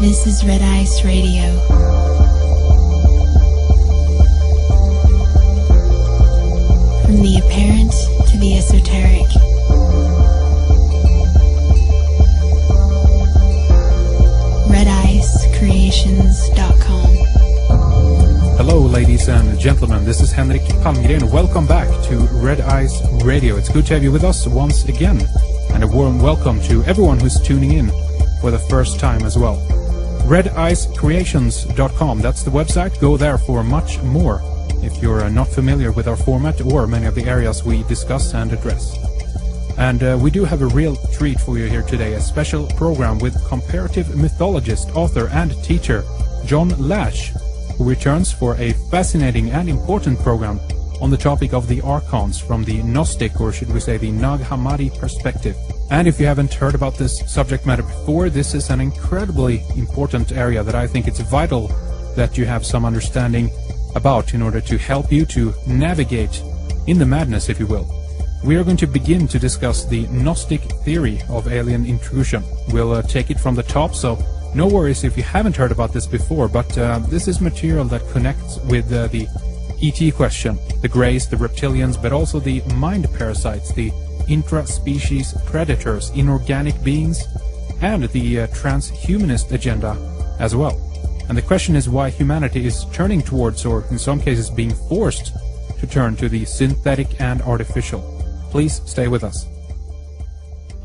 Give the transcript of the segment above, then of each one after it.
This is Red Ice Radio. From the apparent to the esoteric. RedIceCreations.com. Hello ladies and gentlemen, this is Henrik Palmgren. Welcome back to Red Ice Radio. It's good to have you with us once again. And a warm welcome to everyone who's tuning in for the first time as well. RedIceCreations.com, that's the website. Go there for much more if you're not familiar with our format or many of the areas we discuss and address. And we do have a real treat for you here today, a special program with comparative mythologist, author and teacher John Lash, who returns for a fascinating and important program on the topic of the Archons from the Gnostic, or should we say the Nag Hammadi perspective. And if you haven't heard about this subject matter before, this is an incredibly important area that I think it's vital that you have some understanding about in order to help you to navigate in the madness, if you will. We are going to begin to discuss the Gnostic theory of alien intrusion. We'll take it from the top, so no worries if you haven't heard about this before, but this is material that connects with the ET question, the Greys, the reptilians, but also the mind parasites, the intra-species predators, inorganic beings, and the transhumanist agenda as well. And the question is why humanity is turning towards, or in some cases being forced to turn to the synthetic and artificial. Please stay with us.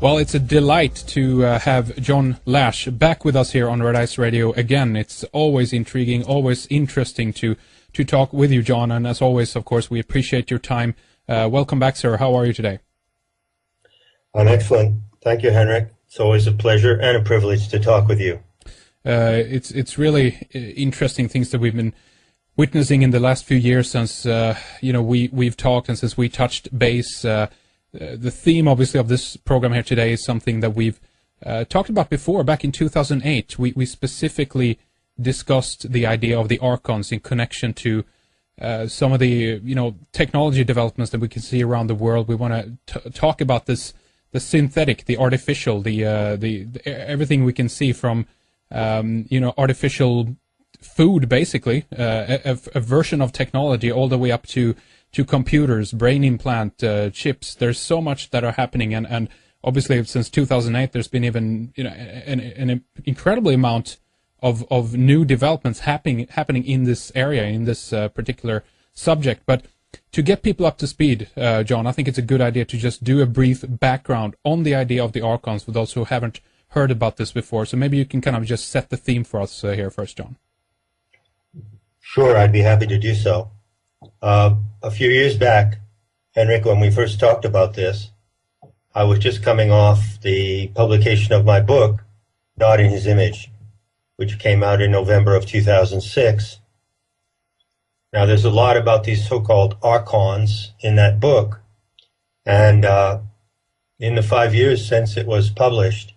Well, it's a delight to have John Lash back with us here on Red Ice Radio again. It's always intriguing, always interesting to talk with you, John. And as always, of course, we appreciate your time. Welcome back, sir. How are you today? I'm excellent. Thank you, Henrik. It's always a pleasure and a privilege to talk with you. It's really interesting things that we've been witnessing in the last few years since we've talked and since we touched base. The theme, obviously, of this program here today is something that we've talked about before. Back in 2008, we specifically discussed the idea of the Archons in connection to some of the technology developments that we can see around the world. We want to talk about this, the synthetic, the artificial, the everything we can see from artificial food, basically, a version of technology all the way up to computers, brain implant, chips. There's so much that are happening, and obviously since 2008 there's been even an incredible amount of new developments happening in this area, in this particular subject. But to get people up to speed, John, I think it's a good idea to just do a brief background on the idea of the Archons for those who haven't heard about this before. So maybe you can kind of just set the theme for us here first, John. Sure, I'd be happy to do so. A few years back, Henrik, when we first talked about this, I was just coming off the publication of my book, God in His Image, which came out in November of 2006. Now, there's a lot about these so-called Archons in that book, and in the 5 years since it was published,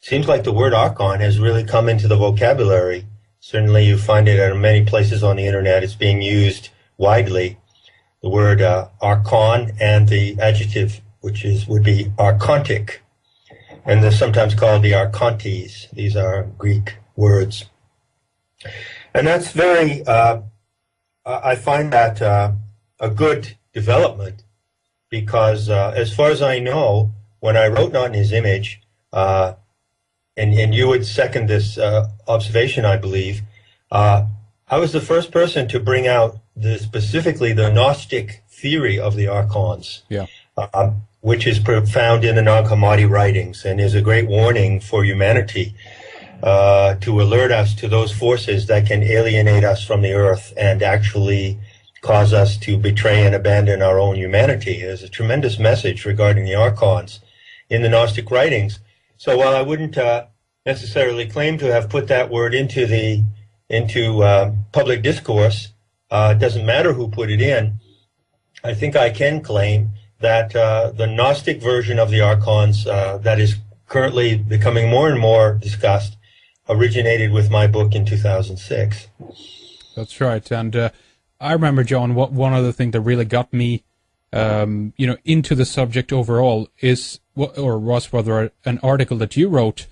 it seems like the word Archon has really come into the vocabulary. Certainly you find it at many places on the internet. It's being used widely. The word Archon and the adjective, which would be archontic, and they're sometimes called the Archontes. These are Greek words. And that's very, I find that a good development, because as far as I know, when I wrote Not in His Image, and you would second this observation, I believe, I was the first person to bring out specifically the Gnostic theory of the Archons, which is found in the Nag Hammadi writings, and is a great warning for humanity to alert us to those forces that can alienate us from the earth and actually cause us to betray and abandon our own humanity. There's a tremendous message regarding the Archons in the Gnostic writings. So while I wouldn't necessarily claim to have put that word into public discourse, it doesn't matter who put it in, I think I can claim that the Gnostic version of the Archons that is currently becoming more and more discussed originated with my book in 2006. That's right. And I remember, John, one other thing that really got me into the subject overall was rather an article that you wrote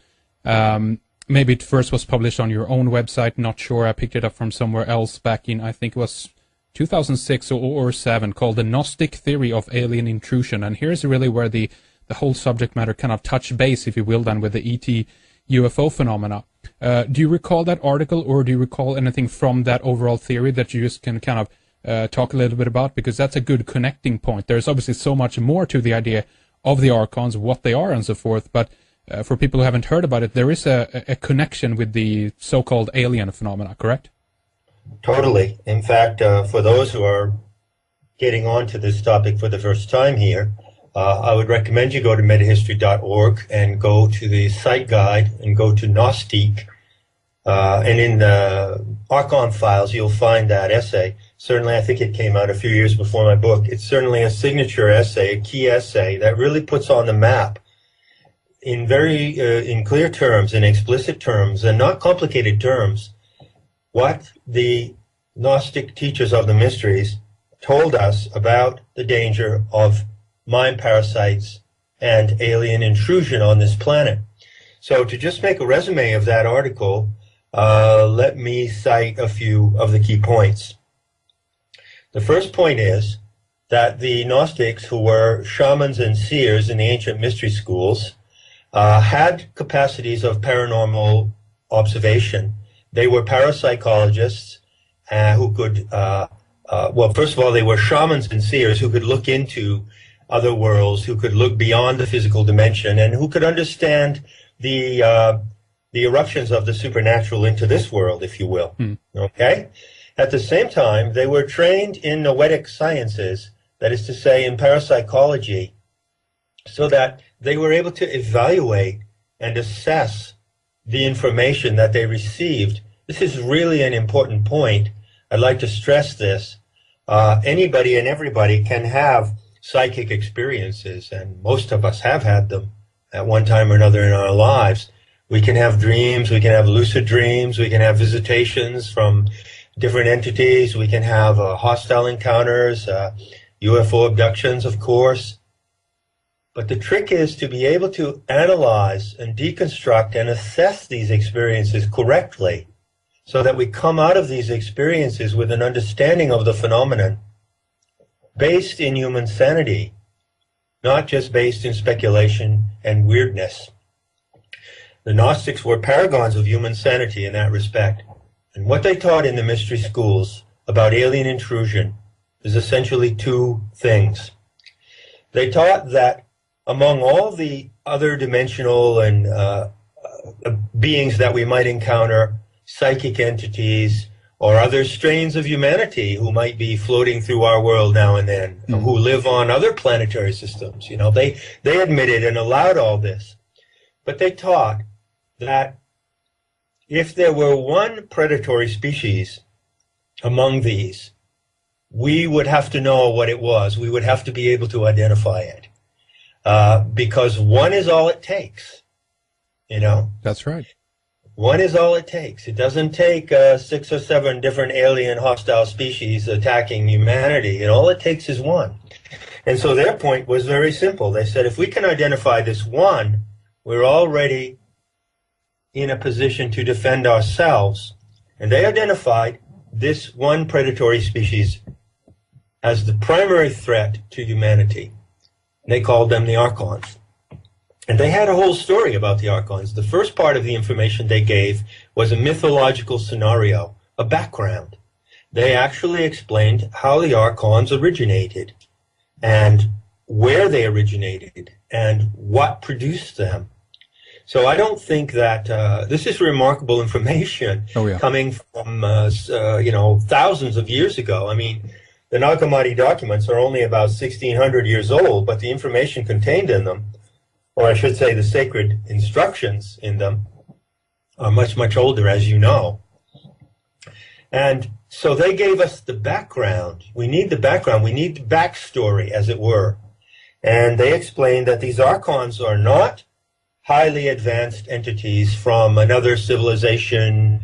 maybe it first was published on your own website, not sure. I picked it up from somewhere else back in, I think it was 2006 or 7, called The Gnostic Theory of Alien Intrusion. And here's really where the whole subject matter kind of touch base, if you will, then with the ET UFO phenomena. Do you recall that article, or do you recall anything from that overall theory that you just can kind of talk a little bit about? Because that's a good connecting point. There's obviously so much more to the idea of the Archons, what they are and so forth, but for people who haven't heard about it, there is a connection with the so-called alien phenomena, correct? Totally. In fact, for those who are getting onto this topic for the first time here, I would recommend you go to metahistory.org and go to the site guide and go to Gnostic. And in the Archon files, you'll find that essay. Certainly, I think it came out a few years before my book. It's certainly a signature essay, a key essay that really puts on the map in in clear terms, in explicit terms, and not complicated terms, what the Gnostic teachers of the mysteries told us about the danger of mind parasites and alien intrusion on this planet. So to just make a resume of that article, let me cite a few of the key points. The first point is that the Gnostics, who were shamans and seers in the ancient mystery schools, had capacities of paranormal observation. They were parapsychologists who could, well, first of all, they were shamans and seers who could look into other worlds, who could look beyond the physical dimension, and who could understand the eruptions of the supernatural into this world, if you will. Okay? At the same time, they were trained in noetic sciences, that is to say, in parapsychology, so that they were able to evaluate and assess the information that they received. This is really an important point. I'd like to stress this. Anybody and everybody can have psychic experiences, and most of us have had them at one time or another in our lives. We can have dreams, we can have lucid dreams, we can have visitations from different entities, we can have hostile encounters, UFO abductions, of course. But the trick is to be able to analyze and deconstruct and assess these experiences correctly, so that we come out of these experiences with an understanding of the phenomenon based in human sanity, not just based in speculation and weirdness. The Gnostics were paragons of human sanity in that respect. And what they taught in the mystery schools about alien intrusion is essentially two things. They taught that among all the other dimensional and beings that we might encounter, psychic entities, or other strains of humanity who might be floating through our world now and then, who live on other planetary systems. You know, they admitted and allowed all this. But they taught that if there were one predatory species among these, we would have to know what it was. We would have to be able to identify it. Because one is all it takes, you know? That's right. One is all it takes. It doesn't take 6 or 7 different alien hostile species attacking humanity. And all it takes is one. And so their point was very simple. They said, if we can identify this one, we're already in a position to defend ourselves. And they identified this one predatory species as the primary threat to humanity. They called them the Archons. And they had a whole story about the Archons. The first part of the information they gave was a mythological scenario, a background. They actually explained how the Archons originated and where they originated and what produced them. So I don't think that this is remarkable information coming from, thousands of years ago. I mean, the Nag Hammadi documents are only about 1,600 years old, but the information contained in them, or I should say the sacred instructions in them, are much, much older, as you know. And so they gave us the background. We need the background. We need the backstory, as it were. And they explained that these Archons are not highly advanced entities from another civilization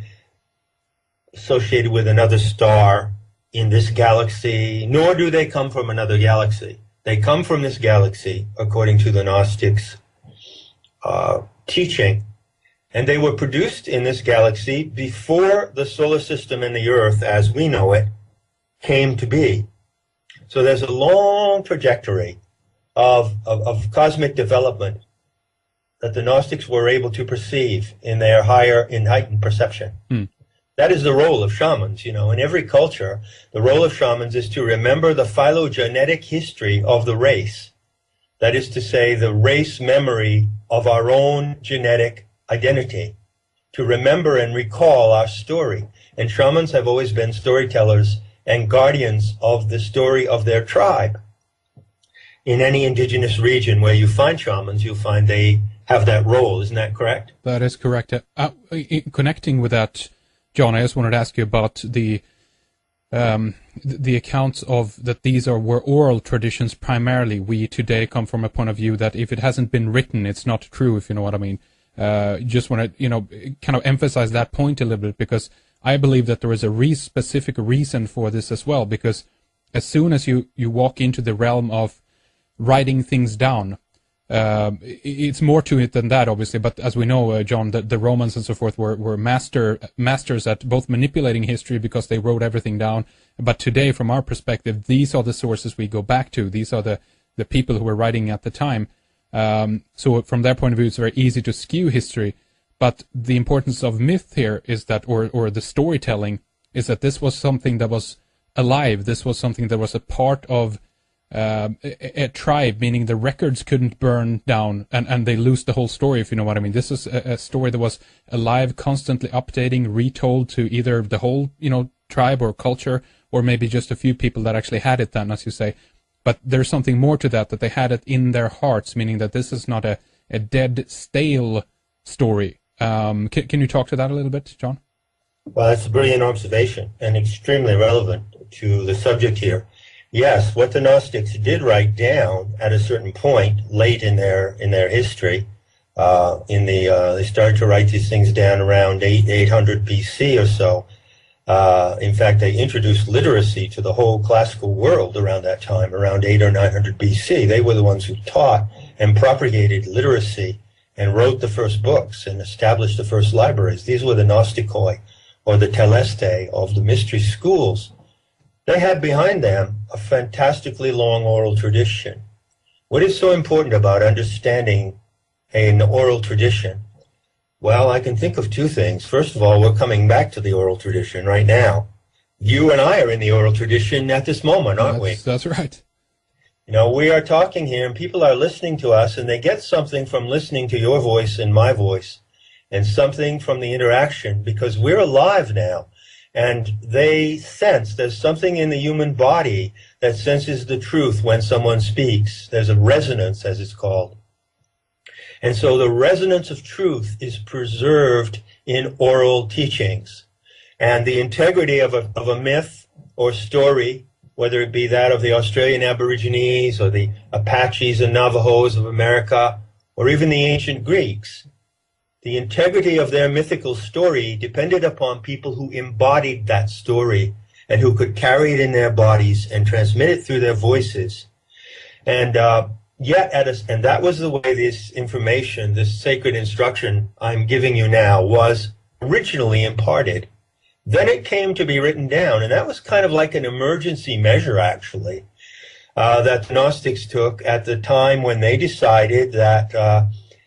associated with another star in this galaxy, nor do they come from another galaxy. They come from this galaxy, according to the Gnostics' teaching, And they were produced in this galaxy before the solar system and the Earth, as we know it, came to be. So there's a long trajectory of cosmic development that the Gnostics were able to perceive in their heightened perception. That is the role of shamans. You know, in every culture, the role of shamans is to remember the phylogenetic history of the race. That is to say, the race memory of our own genetic identity, to remember and recall our story. And shamans have always been storytellers and guardians of the story of their tribe. In any indigenous region where you find shamans, you'll find they have that role. Isn't that correct? That is correct. Connecting with that, John, I just wanted to ask you about the accounts of that these were oral traditions primarily. We today come from a point of view that if it hasn't been written, it's not true, if you know what I mean. Just want to, kind of emphasize that point a little bit, because I believe that there is a specific reason for this as well, because as soon as you walk into the realm of writing things down, it's more to it than that, obviously, but as we know, John, the Romans and so forth were masters at both manipulating history because they wrote everything down, but today, from our perspective, these are the sources we go back to. These are the people who were writing at the time. So from their point of view, it's very easy to skew history, but the importance of myth here is that, or the storytelling, is that this was something that was alive. This was something that was a part of a tribe, meaning the records couldn't burn down and they lose the whole story, if you know what I mean. This is a story that was alive, constantly updating, retold to either the whole, tribe or culture, or maybe just a few people that actually had it then, as you say. But there's something more to that they had it in their hearts, meaning that this is not a dead, stale story. Can you talk to that a little bit, John? Well, that's a brilliant observation and extremely relevant to the subject here. Yes, what the Gnostics did write down at a certain point late in their history, they started to write these things down around 800 BC or so. In fact, they introduced literacy to the whole classical world around that time, around 800 or 900 BC. They were the ones who taught and propagated literacy and wrote the first books and established the first libraries. These were the Gnostikoi, or the Teleste of the mystery schools. They had behind them a fantastically long oral tradition. What is so important about understanding an oral tradition? Well, I can think of two things. First of all, we're coming back to the oral tradition right now. You and I are in the oral tradition at this moment, aren't we? That's right. We are talking here and people are listening to us, and they get something from listening to your voice and my voice, and something from the interaction, because we're alive now. And they sense there's something in the human body that senses the truth when someone speaks. There's a resonance, as it's called. And so the resonance of truth is preserved in oral teachings. And the integrity of a myth or story, whether it be that of the Australian Aborigines or the Apaches and Navajos of America, or even the ancient Greeks, the integrity of their mythical story depended upon people who embodied that story and who could carry it in their bodies and transmit it through their voices. And and that was the way this information, this sacred instruction I'm giving you now, was originally imparted. Then it came to be written down, and that was kind of like an emergency measure, actually, that the Gnostics took at the time when they decided that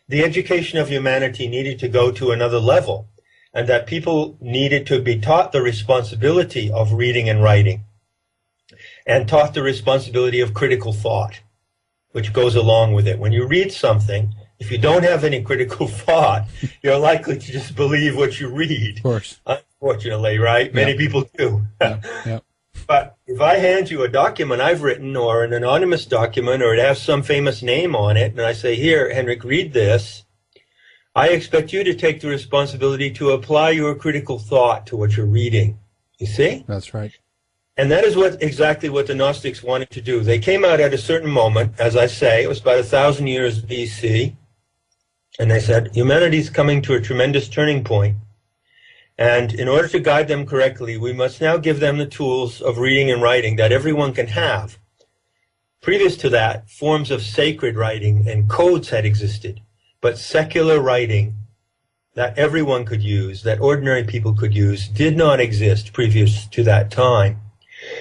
the education of humanity needed to go to another level, and that people needed to be taught the responsibility of reading and writing, and taught the responsibility of critical thought, which goes along with it. When you read something, if you don't have any critical thought, you're likely to just believe what you read. Of course. Unfortunately, right? Many people do. Yeah. But if I hand you a document I've written, or an anonymous document, or it has some famous name on it, and I say, here, Henrik, read this, I expect you to take the responsibility to apply your critical thought to what you're reading. You see? That's right. And that is exactly what the Gnostics wanted to do. They came out at a certain moment, as I say, it was about 1,000 years BC, and they said, humanity's coming to a tremendous turning point. And in order to guide them correctly, we must now give them the tools of reading and writing that everyone can have. Previous to that, forms of sacred writing and codes had existed, but secular writing that everyone could use, that ordinary people could use, did not exist previous to that time.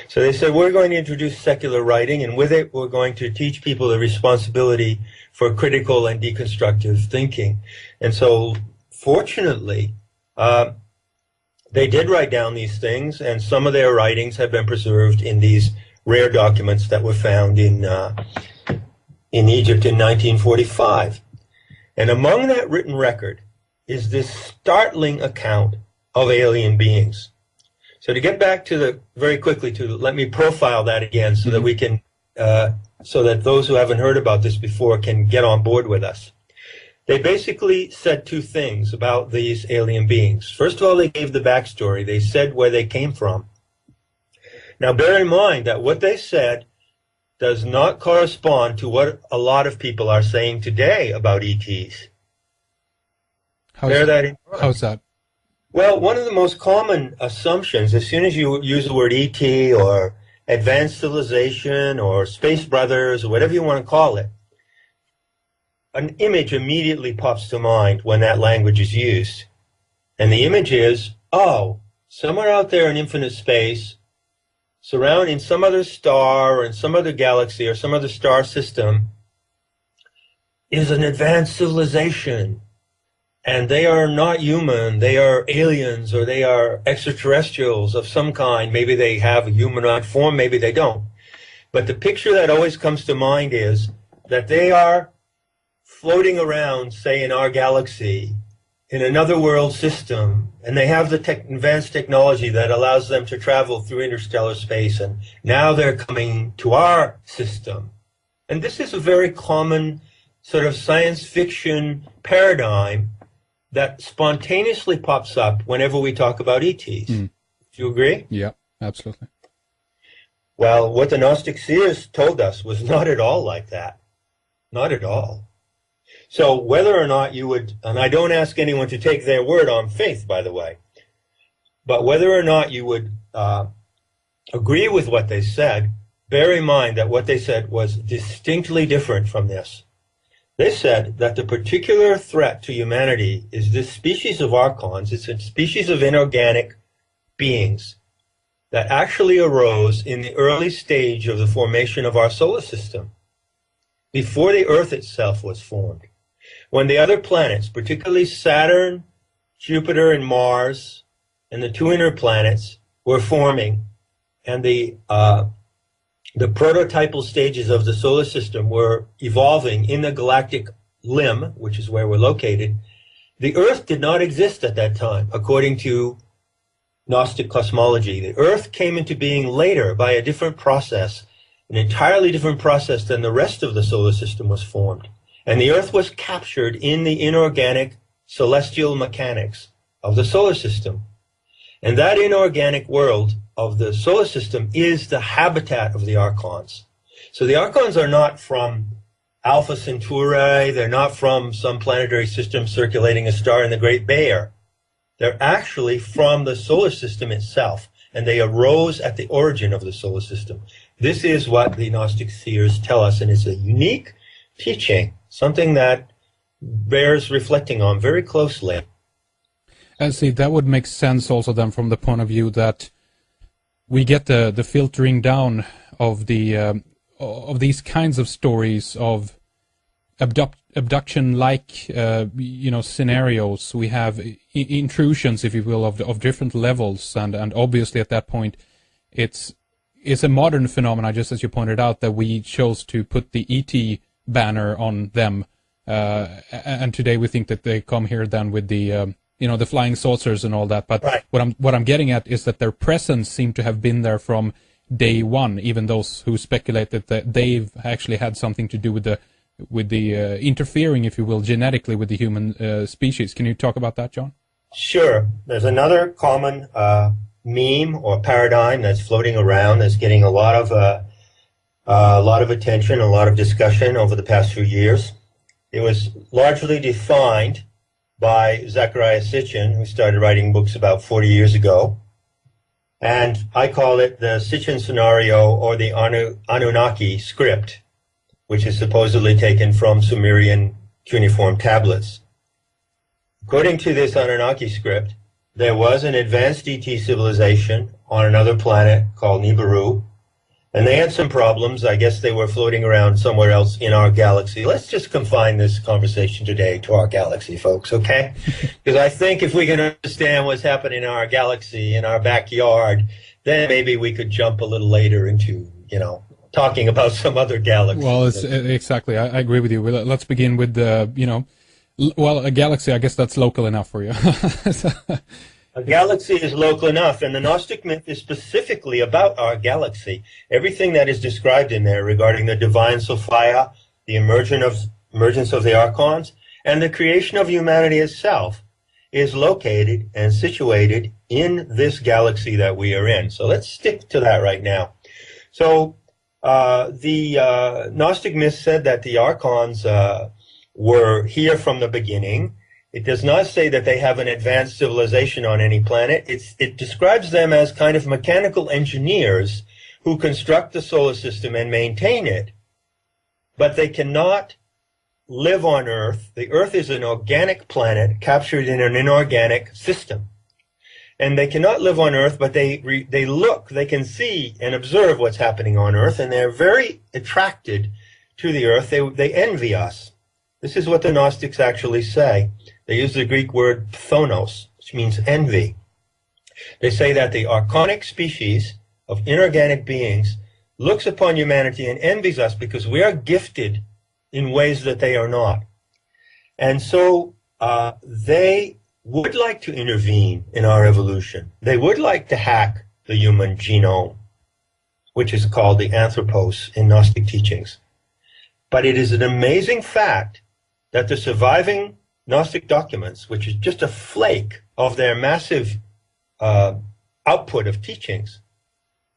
So they said, we're going to introduce secular writing, and with it, we're going to teach people the responsibility for critical and deconstructive thinking. And so, fortunately, they did write down these things, and some of their writings have been preserved in these rare documents that were found in Egypt in 1945. And among that written record is this startling account of alien beings. So to get back to very quickly let me profile that again so that we can, so that those who haven't heard about this before can get on board with us. They basically said two things about these alien beings. First of all, they gave the backstory. They said where they came from. Now bear in mind that what they said does not correspond to what a lot of people are saying today about ETs. Bear that in mind. How's that? Well, one of the most common assumptions, as soon as you use the word ET or advanced civilization or space brothers or whatever you want to call it, an image immediately pops to mind when that language is used. And the image is, oh, somewhere out there in infinite space, surrounding some other star or in some other galaxy or some other star system, is an advanced civilization. And they are not human, they are aliens, or they are extraterrestrials of some kind. Maybe they have a humanoid form, maybe they don't. But the picture that always comes to mind is that they are floating around, say, in our galaxy, in another world system, and they have the advanced technology that allows them to travel through interstellar space, and now they're coming to our system. And this is a very common sort of science fiction paradigm that spontaneously pops up whenever we talk about ETs. Do you agree? Yeah, absolutely. Well, what the Gnostic seers told us was not at all like that. Not at all. So whether or not you would, and I don't ask anyone to take their word on faith, by the way, but whether or not you would agree with what they said, bear in mind that what they said was distinctly different from this. They said that the particular threat to humanity is this species of Archons. It's a species of inorganic beings that actually arose in the early stage of the formation of our solar system, before the Earth itself was formed. When the other planets, particularly Saturn, Jupiter, and Mars, and the two inner planets were forming, and the prototypal stages of the solar system were evolving in the galactic limb, which is where we're located, the Earth did not exist at that time, according to Gnostic cosmology. The Earth came into being later by a different process, an entirely different process than the rest of the solar system was formed. And the Earth was captured in the inorganic celestial mechanics of the solar system. And that inorganic world of the solar system is the habitat of the Archons. So the Archons are not from Alpha Centauri, they're not from some planetary system circulating a star in the Great Bear. They're actually from the solar system itself, and they arose at the origin of the solar system. This is what the Gnostic seers tell us, and it's a unique teaching, something that bears reflecting on very closely. And see, that would make sense also then from the point of view that we get the filtering down of the of these kinds of stories of abduction-like scenarios. We have intrusions, if you will, of different levels, and obviously at that point, it's a modern phenomenon, just as you pointed out, that we chose to put the ET banner on them, and today we think that they come here then with the the flying saucers and all that. But right. what I'm getting at is that their presence seemed to have been there from day one, even those who speculated that they've actually had something to do with the interfering, if you will, genetically with the human species. Can you talk about that, John? Sure. There's another common meme or paradigm that's floating around that's getting a lot of attention, a lot of discussion over the past few years. It was largely defined by Zecharia Sitchin, who started writing books about 40 years ago. And I call it the Sitchin scenario, or the Anunnaki script, which is supposedly taken from Sumerian cuneiform tablets. According to this Anunnaki script, there was an advanced ET civilization on another planet called Nibiru, and they had some problems. I guess they were floating around somewhere else in our galaxy. Let's just confine this conversation today to our galaxy, folks, okay? Because I think if we can understand what's happening in our galaxy, in our backyard, then maybe we could jump a little later into, talking about some other galaxy. Well, exactly. I agree with you. Let's begin with the, a galaxy, I guess that's local enough for you. A galaxy is local enough, and the Gnostic myth is specifically about our galaxy. Everything that is described in there regarding the divine Sophia, the emergence of the Archons, and the creation of humanity itself is located and situated in this galaxy that we are in. So let's stick to that right now. So the Gnostic myth said that the Archons were here from the beginning. It does not say that they have an advanced civilization on any planet. It describes them as kind of mechanical engineers who construct the solar system and maintain it, but they cannot live on Earth. The Earth is an organic planet captured in an inorganic system. And they cannot live on Earth, but they can see and observe what's happening on Earth, and they're very attracted to the Earth. They envy us. This is what the Gnostics actually say. They use the Greek word phthonos, which means envy. They say that the archonic species of inorganic beings looks upon humanity and envies us because we are gifted in ways that they are not. And so they would like to intervene in our evolution. They would like to hack the human genome, which is called the anthropos in Gnostic teachings. But it is an amazing fact that the surviving Gnostic documents, which is just a flake of their massive output of teachings,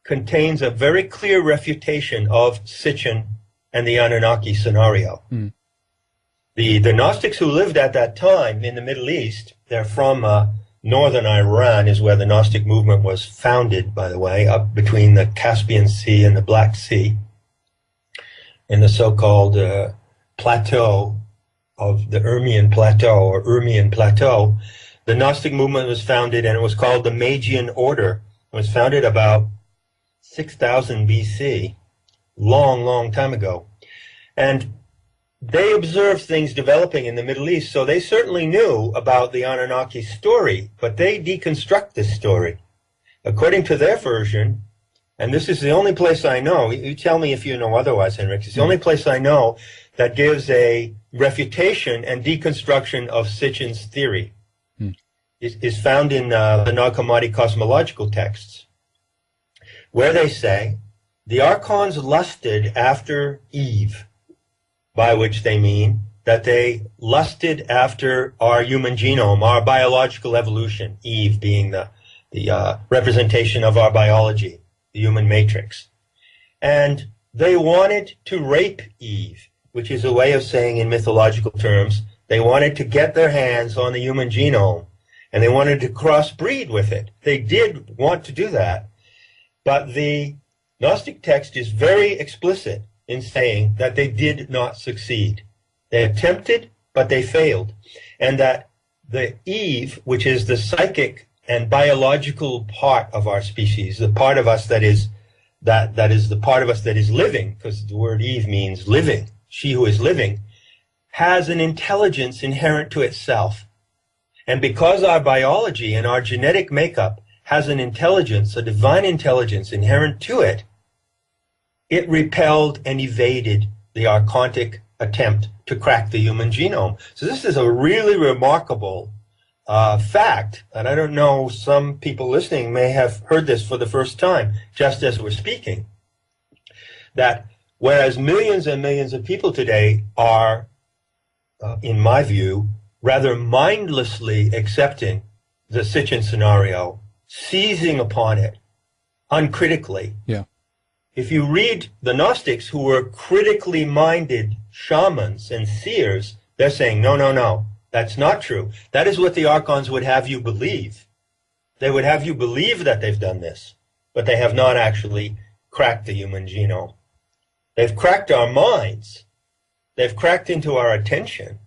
contains a very clear refutation of Sitchin and the Anunnaki scenario. Mm. The Gnostics who lived at that time in the Middle East, they're from northern Iran, is where the Gnostic movement was founded, by the way, up between the Caspian Sea and the Black Sea, in the so-called plateau of the Urmian Plateau, or Urmian Plateau. The Gnostic movement was founded, and it was called the Magian Order. It was founded about 6000 BC, long time ago. And they observed things developing in the Middle East, so they certainly knew about the Anunnaki story, but they deconstruct this story. According to their version, and this is the only place I know, you tell me if you know otherwise, Henrik, it's the only place I know that gives a refutation and deconstruction of Sitchin's theory. Is found in the Nag Hammadi cosmological texts, where they say the Archons lusted after Eve, by which they mean that they lusted after our human genome, our biological evolution, Eve being the representation of our biology, the human matrix. And they wanted to rape Eve, which is a way of saying in mythological terms, they wanted to get their hands on the human genome, and they wanted to crossbreed with it. They did want to do that, but the Gnostic text is very explicit in saying that they did not succeed. They attempted, but they failed. And that the Eve, which is the psychic and biological part of our species, the part of us that is the part of us that is living, because the word Eve means living, she who is living, has an intelligence inherent to itself. And because our biology and our genetic makeup has an intelligence, a divine intelligence inherent to it, it repelled and evaded the archontic attempt to crack the human genome. So this is a really remarkable fact, and I don't know, some people listening may have heard this for the first time, just as we're speaking, that whereas millions and millions of people today are, in my view, rather mindlessly accepting the Sitchin scenario, seizing upon it uncritically. Yeah. If you read the Gnostics, who were critically minded shamans and seers, they're saying, no, that's not true. That is what the Archons would have you believe. They would have you believe that they've done this, but they have not actually cracked the human genome. They've cracked our minds. They've cracked into our attention.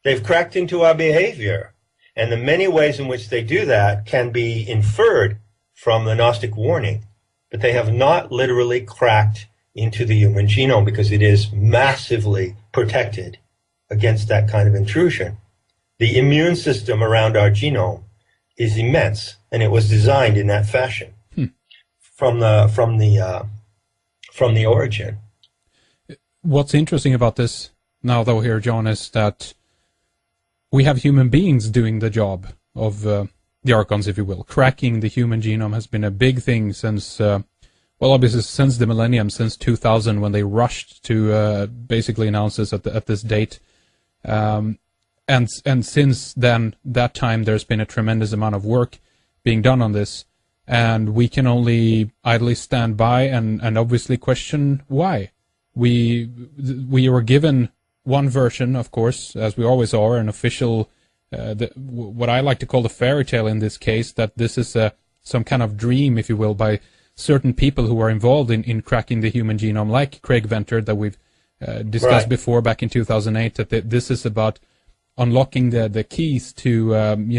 They've cracked into our behavior. And the many ways in which they do that can be inferred from the Gnostic warning, but they have not literally cracked into the human genome because it is massively protected against that kind of intrusion. The immune system around our genome is immense, and it was designed in that fashion from the origin. What's interesting about this now, though, here, John, is that we have human beings doing the job of the Archons, if you will. Cracking the human genome has been a big thing since, well, obviously since the millennium, since 2000, when they rushed to basically announce this at this date. And since then, that time, there's been a tremendous amount of work being done on this. And we can only idly stand by and obviously question why. We were given one version, of course, as we always are, an official, what I like to call the fairy tale in this case, that this is some kind of dream, if you will, by certain people who are involved in cracking the human genome, like Craig Venter, that we've discussed before back in 2008, that this is about unlocking the keys to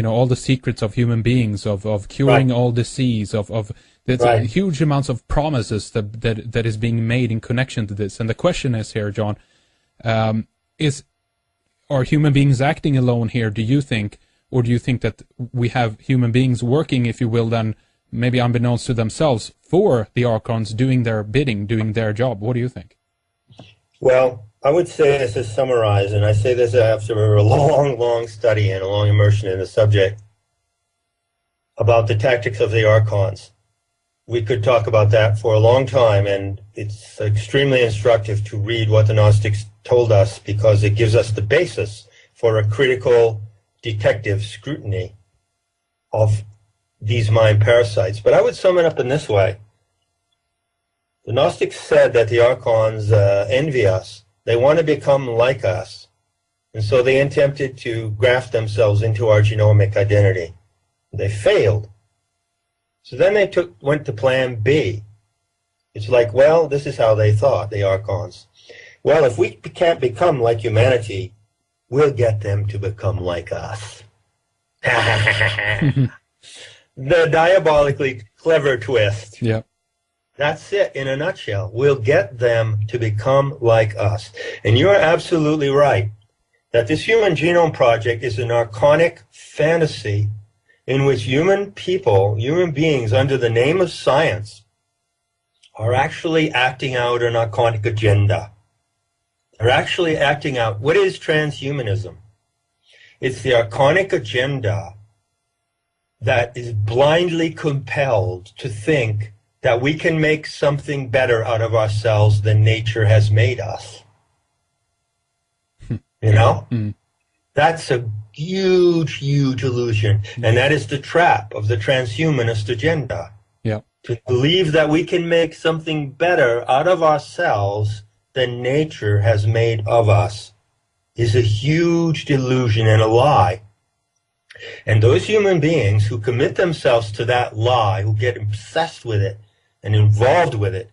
all the secrets of human beings, of curing all disease, of there's huge amounts of promises that is being made in connection to this. And the question is here, John, are human beings acting alone here, do you think, or do you think that we have human beings working, if you will, then maybe unbeknownst to themselves, for the Archons, doing their bidding, doing their job? What do you think? Well, I would say this is summarized, and I say this after a long study and a long immersion in the subject about the tactics of the Archons. We could talk about that for a long time, and it's extremely instructive to read what the Gnostics told us, because it gives us the basis for a critical detective scrutiny of these mind parasites. But I would sum it up in this way. The Gnostics said that the Archons envy us. They want to become like us. And so they attempted to graft themselves into our genomic identity. They failed. So then they went to plan B. It's like, well, this is how they thought, the Archons. Well, if we can't become like humanity, we'll get them to become like us. The diabolically clever twist. Yeah. That's it in a nutshell. We'll get them to become like us. And you're absolutely right that this Human Genome Project is an archonic fantasy in which human beings, under the name of science, are actually acting out an archonic agenda. They're actually acting out, what is transhumanism? It's the archonic agenda that is blindly compelled to think that we can make something better out of ourselves than nature has made us. You know? That's a huge illusion. And that is the trap of the transhumanist agenda. Yeah. To believe that we can make something better out of ourselves than nature has made of us is a huge delusion and a lie. And those human beings who commit themselves to that lie, who get obsessed with it and involved with it,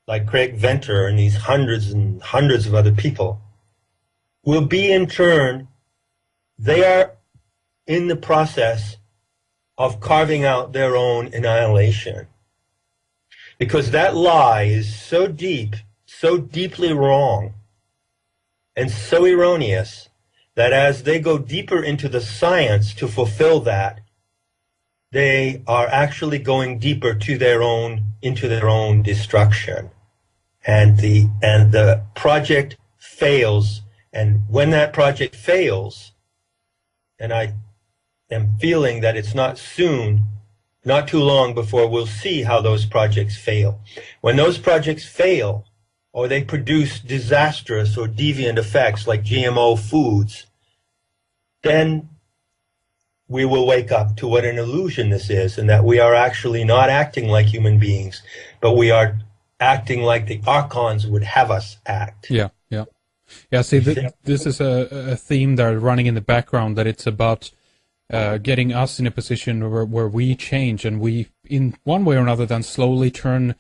like Craig Venter and these hundreds and hundreds of other people, will be in turn, they are in the process of carving out their own annihilation. Because that lie is so deep, so deeply wrong, and so erroneous, that as they go deeper into the science to fulfill that, they are actually going deeper into their own destruction. And the project fails. And when that project fails, and I am feeling that it's not soon, not too long before we'll see how those projects fail. When those projects fail, or they produce disastrous or deviant effects like GMO foods, then we will wake up to what an illusion this is, and that we are actually not acting like human beings, but we are acting like the Archons would have us act. Yeah. See, this is a theme that are running in the background, that it's about getting us in a position where we change, and we, in one way or another, then slowly turn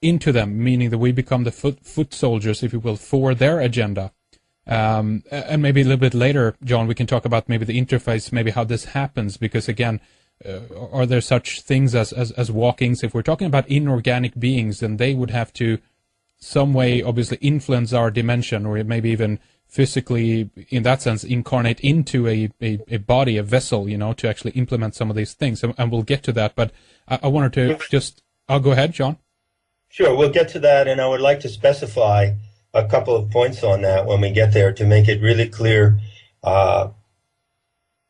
into them, meaning that we become the foot soldiers, if you will, for their agenda. And maybe a little bit later, John, we can talk about maybe the interface, maybe how this happens, because again, are there such things as walkings? If we're talking about inorganic beings, then they would have to some way obviously influence our dimension, or maybe even physically, in that sense, incarnate into a body, a vessel, to actually implement some of these things. And we'll get to that. But I wanted to just, I'll go ahead, John. Sure, we'll get to that, and I would like to specify a couple of points on that when we get there to make it really clear,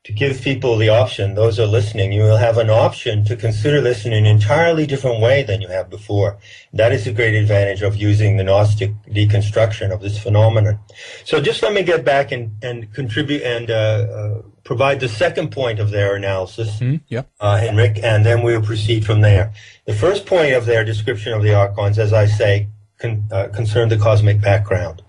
to give people the option, those who are listening, you will have an option to consider this in an entirely different way than you have before. That is a great advantage of using the Gnostic deconstruction of this phenomenon. So just let me get back and contribute and provide the second point of their analysis, Henrik, and then we'll proceed from there. The first point of their description of the Archons, as I say, concerned the cosmic background.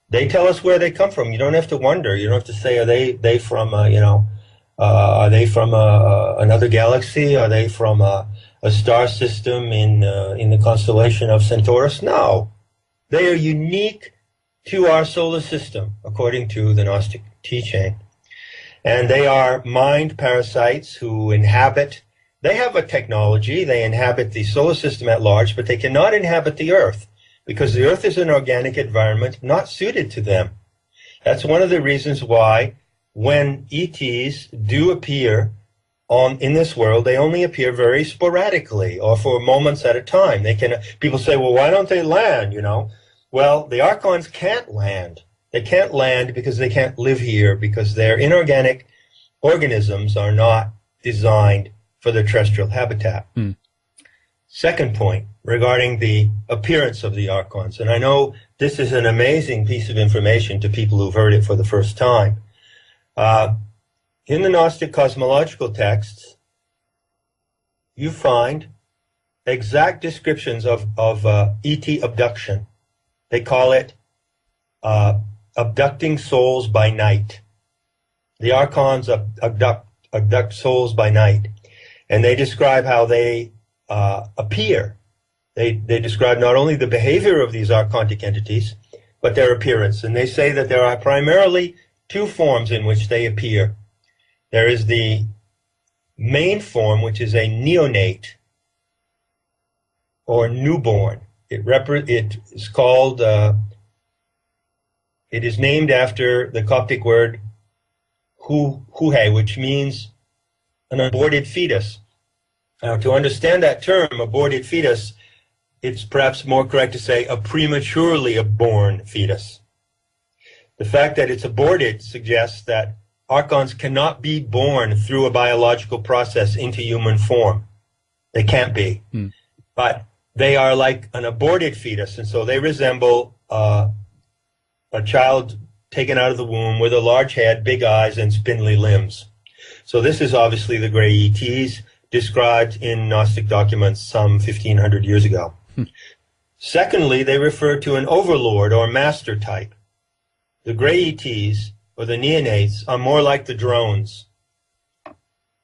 They tell us where they come from. You don't have to wonder. You don't have to say, are they from, are they from another galaxy? Are they from a star system in the constellation of Centaurus? No. They are unique to our solar system, according to the Gnostic teaching. And they are mind parasites who inhabit, they have a technology, they inhabit the solar system at large, but they cannot inhabit the Earth, because the Earth is an organic environment not suited to them. That's one of the reasons why when ETs do appear in this world, they only appear very sporadically or for moments at a time. People say, well, why don't they land, Well, the Archons can't land. They can't land because they can't live here, because their inorganic organisms are not designed for their terrestrial habitat. Second point, regarding the appearance of the Archons, and I know this is an amazing piece of information to people who've heard it for the first time. In the Gnostic cosmological texts, you find exact descriptions of ET abduction. They call it abducting souls by night. The Archons abduct souls by night, and they describe how they appear. They describe not only the behavior of these archontic entities, but their appearance. And they say that there are primarily two forms in which they appear. There is the main form, which is a neonate or newborn. It is named after the Coptic word huhe, which means an aborted fetus. Now, to understand that term, aborted fetus, it's perhaps more correct to say a prematurely born fetus. The fact that it's aborted suggests that Archons cannot be born through a biological process into human form. They can't be. But they are like an aborted fetus, and so they resemble a child taken out of the womb with a large head, big eyes, and spindly limbs. So this is obviously the gray ETs described in Gnostic documents some 1,500 years ago. Secondly, they refer to an overlord or master type. The gray ETs, or the neonates, are more like the drones,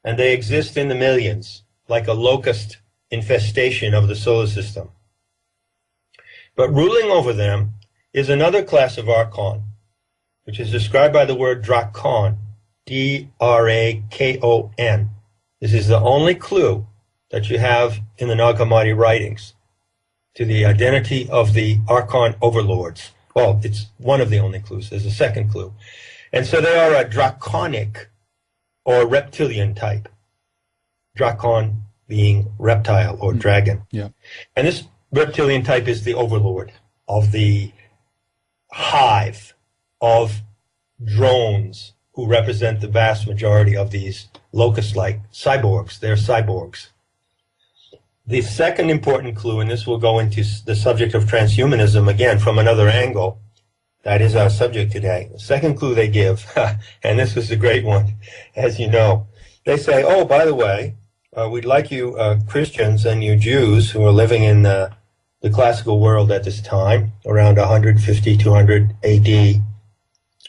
and they exist in the millions, like a locust infestation of the solar system. But ruling over them is another class of Archon, which is described by the word Drakon, D-R-A-K-O-N. This is the only clue that you have in the Nag Hammadi writings to the identity of the Archon overlords. Well, it's one of the only clues. There's a second clue. And so they are a draconic or reptilian type. Drakon being reptile or dragon. Yeah. And this reptilian type is the overlord of the hive of drones who represent the vast majority of these locust-like cyborgs. They're cyborgs. The second important clue, and this will go into the subject of transhumanism again from another angle, that is our subject today. The second clue they give, and this was a great one, as you know, they say, oh, by the way, we'd like you Christians and you Jews who are living in the classical world at this time, around 150, 200 AD,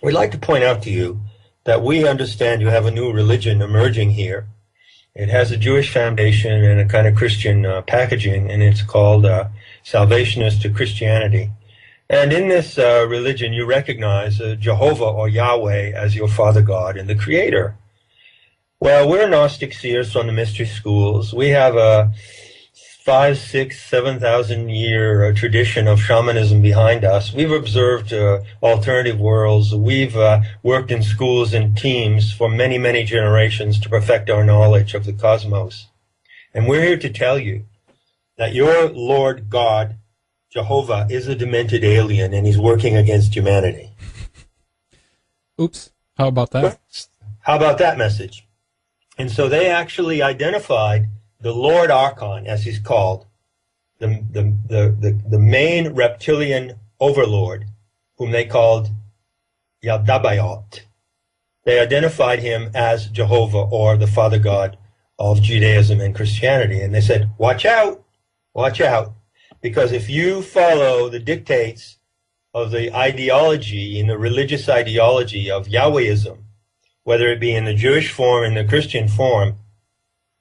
we'd like to point out to you that we understand you have a new religion emerging here. It has a Jewish foundation and a kind of Christian packaging, and it's called Salvationist to Christianity. And in this religion, you recognize Jehovah or Yahweh as your Father God and the Creator. Well, we're Gnostic seers from the mystery schools. We have a 5, 6, 7,000 year tradition of shamanism behind us. We've observed alternative worlds. We've worked in schools and teams for many, many generations to perfect our knowledge of the cosmos. And we're here to tell you that your Lord God, Jehovah, is a demented alien, and he's working against humanity. Oops. How about that? How about that message? And so they actually identified the Lord Archon, as he's called, the main reptilian overlord, whom they called Yaldabaoth. They identified him as Jehovah, or the Father God of Judaism and Christianity. And they said, watch out, because if you follow the dictates of the ideology, in the religious ideology of Yahwehism, whether it be in the Jewish form, in the Christian form,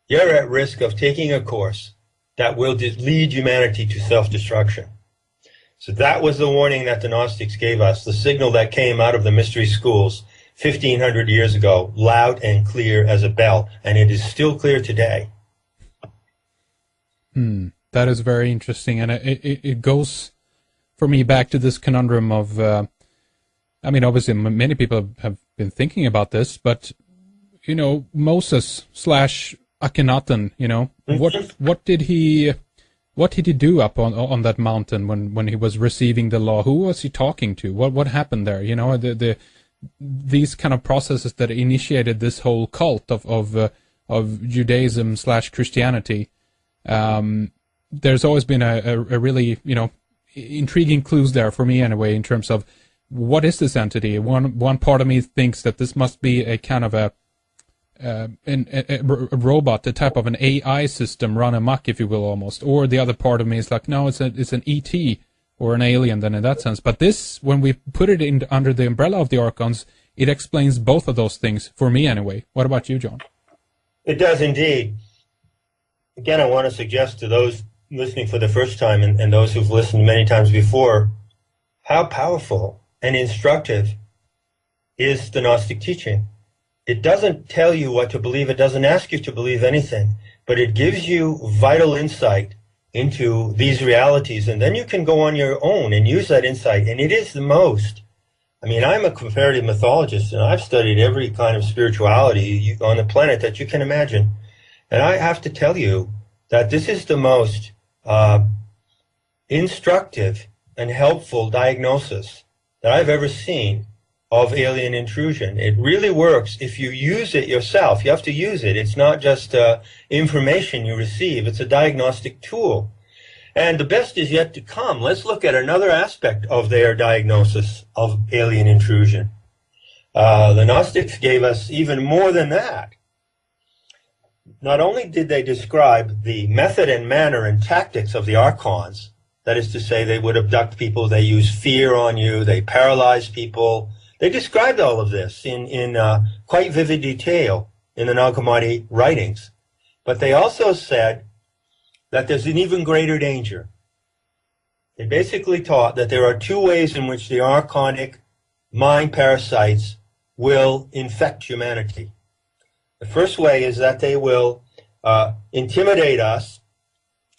you're at risk of taking a course that will lead humanity to self-destruction. So that was the warning that the Gnostics gave us, the signal that came out of the mystery schools 1,500 years ago, loud and clear as a bell, and it is still clear today. That is very interesting, and it goes, for me, back to this conundrum of, I mean, obviously many people have been thinking about this, but, you know, Moses / Akhenaten, you know, what did he do up on that mountain when he was receiving the law? Who was he talking to? What happened there? You know, these kind of processes that initiated this whole cult of Judaism / Christianity. There's always been a really, you know, intriguing clues there for me anyway, in terms of what is this entity. One part of me thinks that this must be a kind of a robot, a type of an AI system run amok, if you will, almost. Or the other part of me is like, no, it's an ET or an alien then in that sense. But this, when we put it in under the umbrella of the Archons, it explains both of those things for me anyway. What about you, John? It does indeed. Again, I want to suggest to those listening for the first time and those who've listened many times before, how powerful and instructive is the Gnostic teaching. It doesn't tell you what to believe. It doesn't ask you to believe anything, but it gives you vital insight into these realities, and then you can go on your own and use that insight. And it is the most, I mean, I'm a comparative mythologist, and I've studied every kind of spirituality on the planet that you can imagine. And I have to tell you that this is the most instructive and helpful diagnosis that I've ever seen of alien intrusion. It really works if you use it yourself. You have to use it. It's not just information you receive. It's a diagnostic tool. And the best is yet to come. Let's look at another aspect of their diagnosis of alien intrusion. The Gnostics gave us even more than that. Not only did they describe the method and manner and tactics of the Archons, that is to say, they would abduct people, they use fear on you, they paralyze people. They described all of this in quite vivid detail in the Nag Hammadi writings. But they also said that there's an even greater danger. They basically taught that there are two ways in which the archonic mind parasites will infect humanity. The first way is that they will intimidate us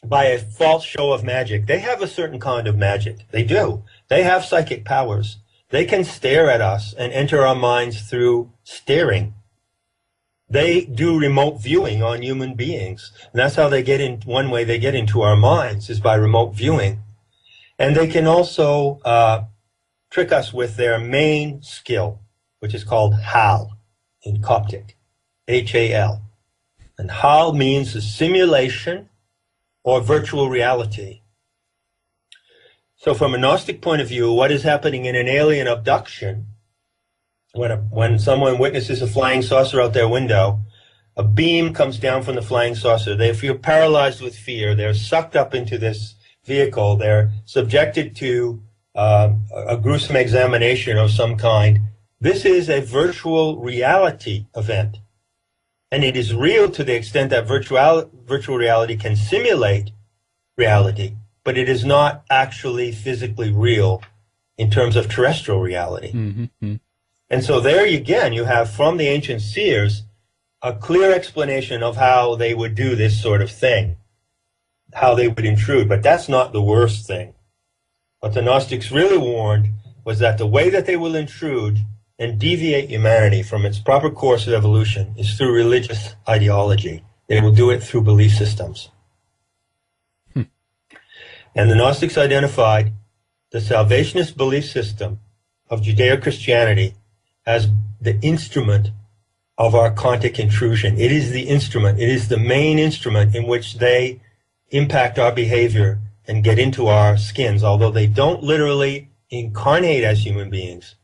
by a false show of magic. They have a certain kind of magic. They do. They have psychic powers. They can stare at us and enter our minds through staring. They do remote viewing on human beings. And that's how they get in. One way they get into our minds is by remote viewing. And they can also trick us with their main skill, which is called Hal in Coptic, H-A-L. And Hal means a simulation or virtual reality. So from a Gnostic point of view, what is happening in an alien abduction, when someone witnesses a flying saucer out their window, a beam comes down from the flying saucer. They feel paralyzed with fear. They're sucked up into this vehicle. They're subjected to a gruesome examination of some kind. This is a virtual reality event. And it is real to the extent that virtual reality can simulate reality, but it is not actually physically real in terms of terrestrial reality. And so there again, you have from the ancient seers a clear explanation of how they would do this sort of thing, how they would intrude. But that's not the worst thing. What the Gnostics really warned was that the way that they will intrude and deviate humanity from its proper course of evolution is through religious ideology. They will do it through belief systems. And the Gnostics identified the salvationist belief system of Judeo-Christianity as the instrument of archontic intrusion. It is the instrument. It is the main instrument in which they impact our behavior and get into our skins. Although they don't literally incarnate as human beings,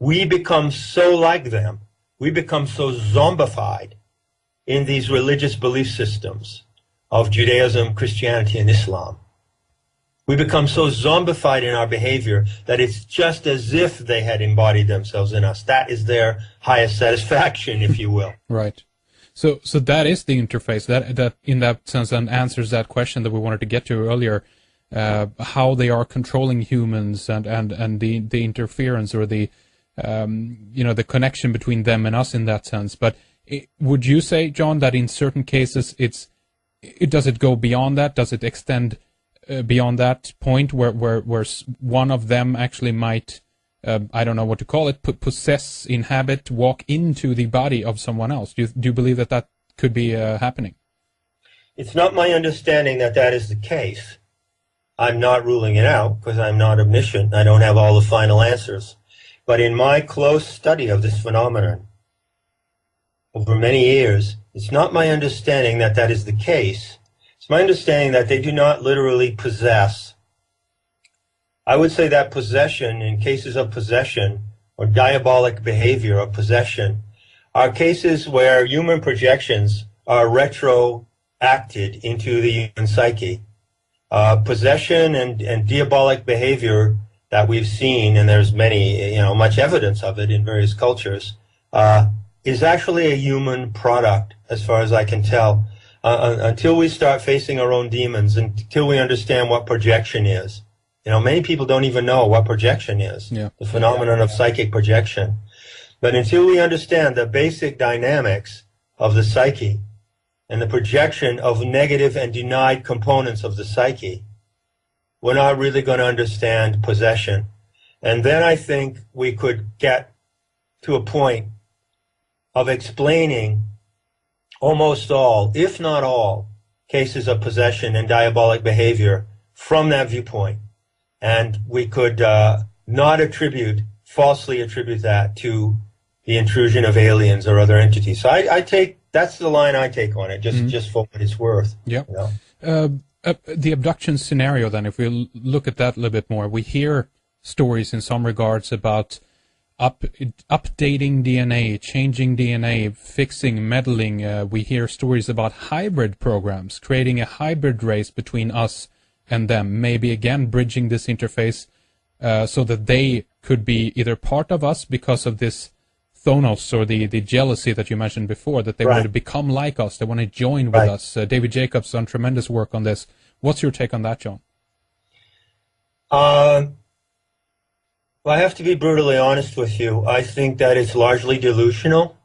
we become so like them. We become so zombified in these religious belief systems of Judaism, Christianity, and Islam. We become so zombified in our behavior that it's just as if they had embodied themselves in us. That is their highest satisfaction, if you will. Right. So that is the interface. That in that sense and answers that question that we wanted to get to earlier, how they are controlling humans and the interference or the the connection between them and us in that sense. But would you say, John, that in certain cases does it go beyond that? Does it extend beyond that point where one of them actually might, I don't know what to call it, possess, inhabit, walk into the body of someone else? Do you believe that could be happening? It's not my understanding that that is the case. I'm not ruling it out because I'm not omniscient. I don't have all the final answers. But in my close study of this phenomenon over many years, it's not my understanding that that is the case. It's my understanding that they do not literally possess. I would say that possession, in cases of possession or diabolic behavior of possession, are cases where human projections are retroacted into the human psyche. Possession and diabolic behavior that we've seen, and there's many, much evidence of it in various cultures, is actually a human product, as far as I can tell. Until we start facing our own demons, until we understand what projection is. Many people don't even know what projection is, the phenomenon of psychic projection. But until we understand the basic dynamics of the psyche and the projection of negative and denied components of the psyche, we're not really going to understand possession. And then I think we could get to a point of explaining almost all, if not all, cases of possession and diabolic behavior from that viewpoint. And we could not falsely attribute that to the intrusion of aliens or other entities. So that's the line I take on it, just for what it's worth. Yeah. The abduction scenario, then, if we look at that a little bit more, we hear stories in some regards about updating DNA, changing DNA, fixing, meddling. We hear stories about hybrid programs, creating a hybrid race between us and them, maybe again bridging this interface so that they could be either part of us because of this Thonos or the jealousy that you mentioned before, that they want to become like us, they want to join with us. David Jacobs done tremendous work on this. What's your take on that, John? Well, I have to be brutally honest with you. I think that it's largely delusional.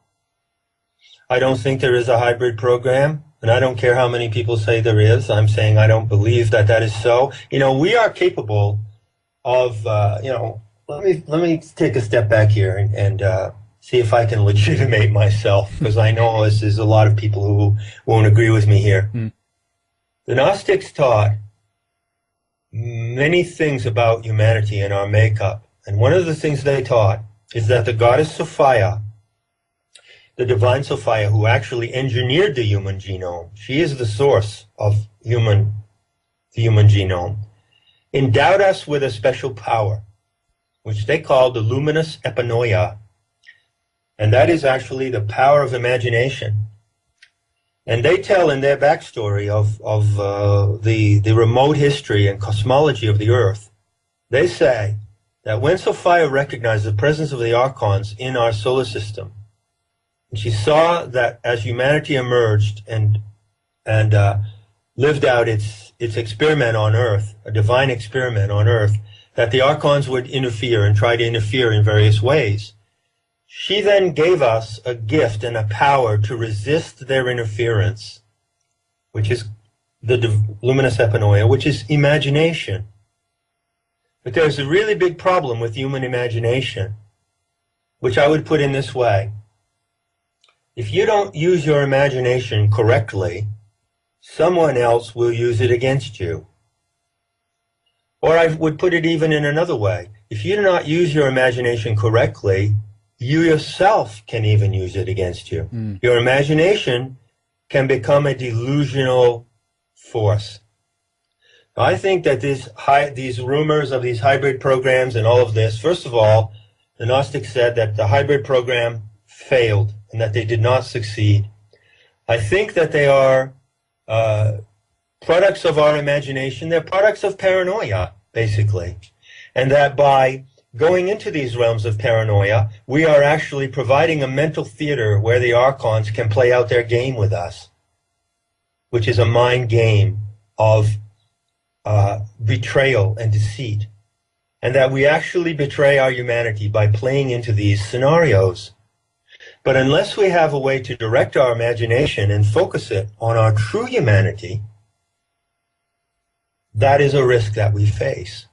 I don't think there is a hybrid program, and I don't care how many people say there is. I'm saying I don't believe that is so. We are capable of, let me take a step back here and see if I can legitimate myself, because I know there's a lot of people who won't agree with me here. The Gnostics taught many things about humanity and our makeup. And one of the things they taught is that the goddess Sophia, the divine Sophia, who actually engineered the human genome, she is the source of the human genome, endowed us with a special power, which they call the luminous epinoia. And that is actually the power of imagination. And they tell in their backstory of the remote history and cosmology of the Earth, they say that when Sophia recognized the presence of the Archons in our solar system, and she saw that as humanity emerged and lived out its experiment on Earth, a divine experiment on Earth, that the Archons would interfere and try to interfere in various ways. She then gave us a gift and a power to resist their interference, which is the luminous epinoia, which is imagination. But there's a really big problem with human imagination, which I would put in this way. If you don't use your imagination correctly, someone else will use it against you. Or I would put it even in another way. If you do not use your imagination correctly, you yourself can even use it against you. Your imagination can become a delusional force. I think that these rumors of these hybrid programs and all of this, first of all, the Gnostics said that the hybrid program failed and that they did not succeed. I think that they are products of our imagination. They're products of paranoia, basically. And that by going into these realms of paranoia, we are actually providing a mental theater where the Archons can play out their game with us, which is a mind game of betrayal and deceit. And that we actually betray our humanity by playing into these scenarios. But unless we have a way to direct our imagination and focus it on our true humanity, that is a risk that we face.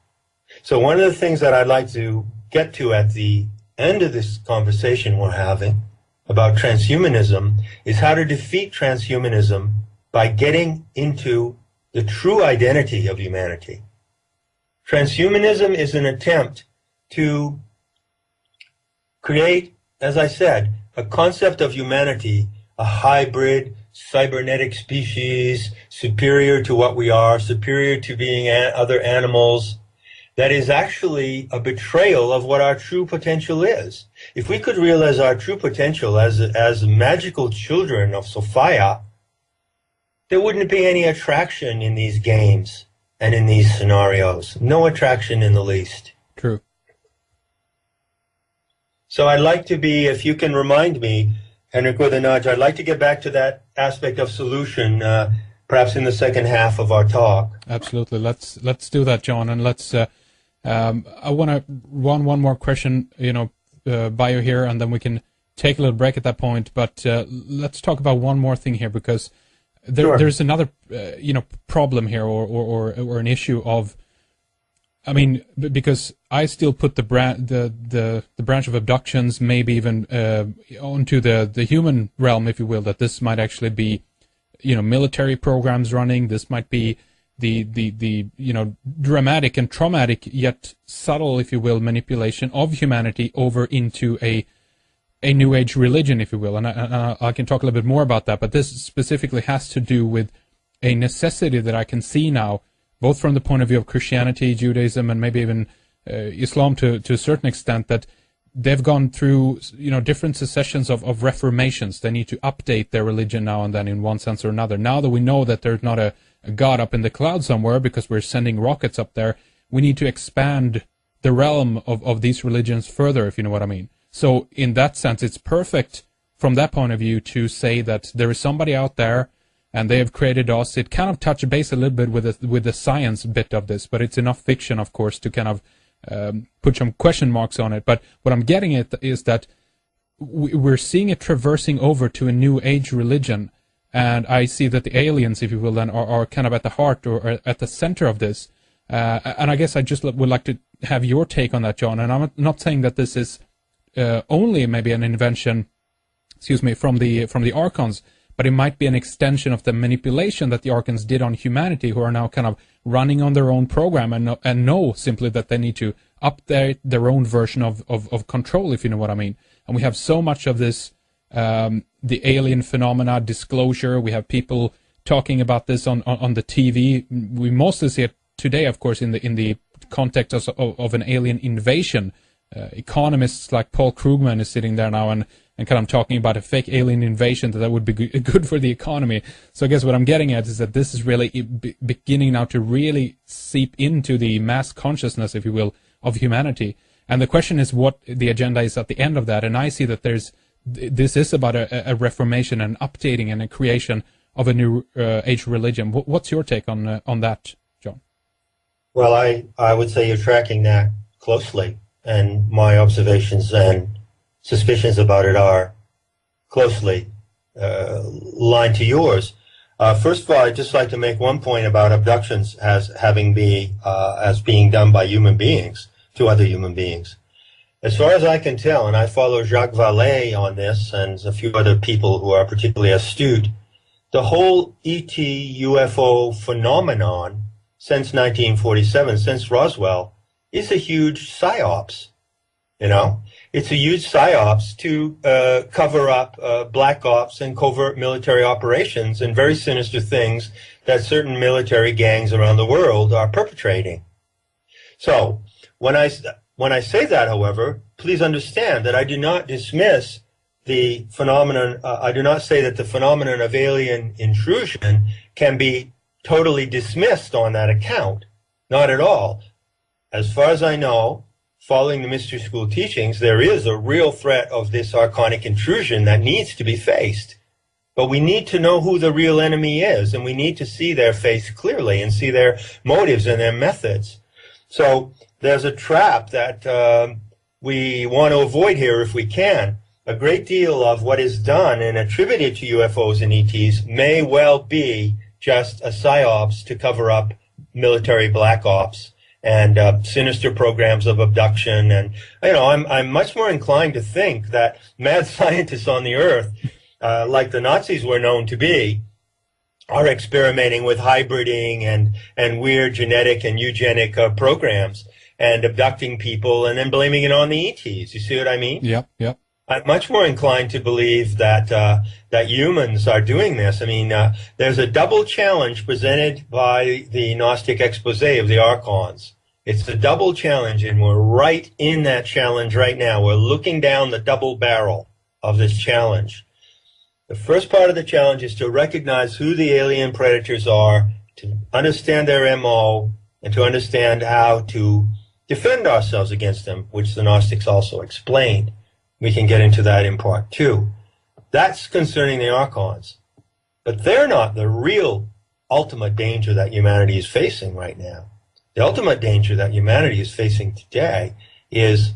So one of the things that I'd like to get to at the end of this conversation we're having about transhumanism is how to defeat transhumanism by getting into the true identity of humanity. Transhumanism is an attempt to create, as I said, a concept of humanity, a hybrid, cybernetic species, superior to what we are, superior to being other animals, that is actually a betrayal of what our true potential is. If we could realize our true potential as magical children of Sophia, there wouldn't be any attraction in these games and in these scenarios. No attraction in the least. True. So I'd like to be, if you can remind me, Henrik, with a nudge, I'd like to get back to that aspect of solution, perhaps in the second half of our talk. Absolutely. Let's do that, John, and let's. I want to run one more question, by you here, and then we can take a little break at that point. But let's talk about one more thing here, because there's another, problem here, or an issue of. I mean, because I still put the branch of abductions, maybe even onto the human realm, if you will. That this might actually be, military programs running. This might be the dramatic and traumatic yet subtle, if you will, manipulation of humanity over into a new age religion, if you will. And I can talk a little bit more about that. But this specifically has to do with a necessity that I can see now, both from the point of view of Christianity, Judaism, and maybe even Islam to a certain extent, that they've gone through different successions of reformations. They need to update their religion now and then in one sense or another. Now that we know that there's not a God up in the cloud somewhere because we're sending rockets up there, we need to expand the realm of these religions further, if you know what I mean. So in that sense, it's perfect from that point of view to say that there is somebody out there and they have created us. It kind of touches base a little bit with the science bit of this, but it's enough fiction, of course, to kind of put some question marks on it. But what I'm getting at is that we're seeing it traversing over to a new age religion, and I see that the aliens, if you will, then are kind of at the heart or at the center of this. And I guess I just would like to have your take on that, John. And I'm not saying that this is only maybe an invention, from the Archons, but it might be an extension of the manipulation that the Archons did on humanity, who are now kind of running on their own program and know simply that they need to update their own version of control, if you know what I mean. And we have so much of this, the alien phenomena disclosure. We have people talking about this on the TV. We mostly see it today, of course, in the context of an alien invasion. Economists like Paul Krugman is sitting there now and kind of talking about a fake alien invasion that would be good for the economy. So I guess what I'm getting at is that this is really beginning now to really seep into the mass consciousness, if you will, of humanity. And the question is what the agenda is at the end of that. And I see that this is about a reformation and updating and a creation of a new age religion. What's your take on that, John? Well, I would say you're tracking that closely, and my observations and suspicions about it are closely aligned to yours. First of all, I'd just like to make one point about abductions as being done by human beings to other human beings. As far as I can tell, and I follow Jacques Vallée on this and a few other people who are particularly astute, the whole ET UFO phenomenon since 1947, since Roswell, is a huge psyops. You know, it's a huge psyops to cover up black ops and covert military operations and very sinister things that certain military gangs around the world are perpetrating. So when I say that, however, please understand that I do not dismiss the phenomenon. I do not say that the phenomenon of alien intrusion can be totally dismissed on that account. Not at all. As far as I know, following the mystery school teachings, there is a real threat of this archonic intrusion that needs to be faced. But we need to know who the real enemy is, and we need to see their face clearly and see their motives and their methods. So there's a trap that we want to avoid here if we can. A great deal of what is done and attributed to UFOs and ETs may well be just a psyops to cover up military black ops and sinister programs of abduction. And, you know, I'm much more inclined to think that mad scientists on the earth, like the Nazis were known to be, are experimenting with hybriding and weird genetic and eugenic programs and abducting people and then blaming it on the ETs. You see what I mean? Yep, yep. I'm much more inclined to believe that that humans are doing this. I mean, there's a double challenge presented by the Gnostic expose of the Archons. It's a double challenge, and we're right in that challenge right now. We're looking down the double barrel of this challenge. The first part of the challenge is to recognize who the alien predators are, to understand their MO, and to understand how to defend ourselves against them, which the Gnostics also explained. We can get into that in part 2. That's concerning the Archons. But they're not the real ultimate danger that humanity is facing right now. The ultimate danger that humanity is facing today is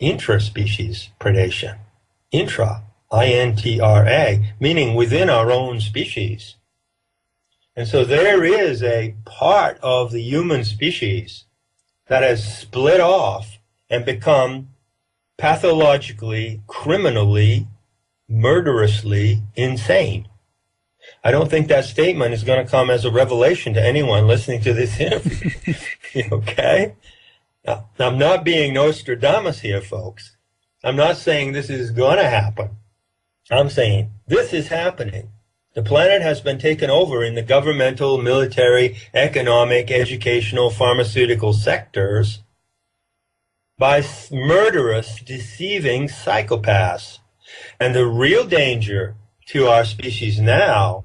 intraspecies predation. Intra, I-N-T-R-A, meaning within our own species. And so there is a part of the human species that has split off and become pathologically, criminally, murderously insane. I don't think that statement is going to come as a revelation to anyone listening to this interview. Okay? Now, I'm not being Nostradamus here, folks. I'm not saying this is going to happen. I'm saying this is happening. The planet has been taken over in the governmental, military, economic, educational, pharmaceutical sectors by murderous, deceiving psychopaths. And the real danger to our species now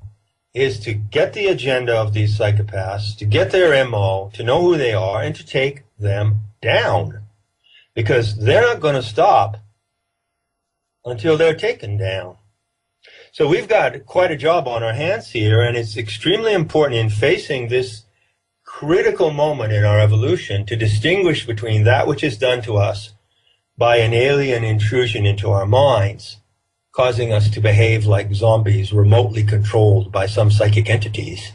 is to get the agenda of these psychopaths, to get their MO, to know who they are, and to take them down. Because they're not going to stop until they're taken down. So we've got quite a job on our hands here, and it's extremely important in facing this critical moment in our evolution to distinguish between that which is done to us by an alien intrusion into our minds, causing us to behave like zombies remotely controlled by some psychic entities,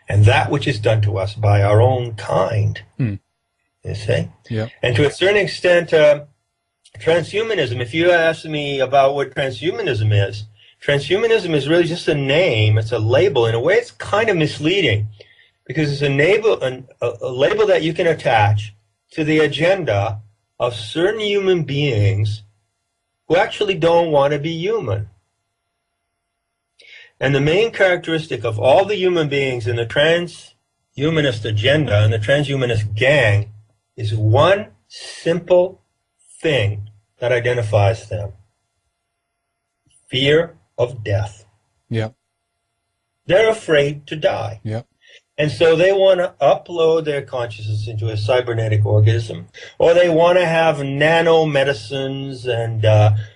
and that which is done to us by our own kind. You see? Yeah. And to a certain extent, transhumanism, if you ask me about what transhumanism is really just a name, it's a label. In a way, it's kind of misleading, because it's a label that you can attach to the agenda of certain human beings who actually don't want to be human. And the main characteristic of all the human beings in the transhumanist agenda and the transhumanist gang is one simple thing that identifies them: fear of death. Yeah. They're afraid to die. Yeah. And so they want to upload their consciousness into a cybernetic organism, or they want to have nanomedicines and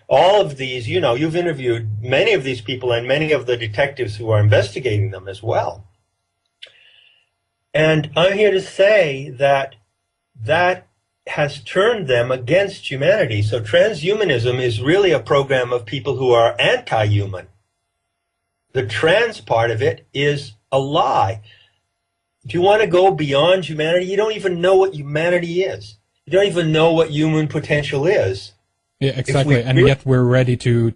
all of these. You know, you've interviewed many of these people and many of the detectives who are investigating them as well. And I'm here to say that that has turned them against humanity. So transhumanism is really a program of people who are anti-human. The trans part of it is a lie. If you want to go beyond humanity, you don't even know what humanity is. You don't even know what human potential is. Yeah, exactly. And yet we're ready to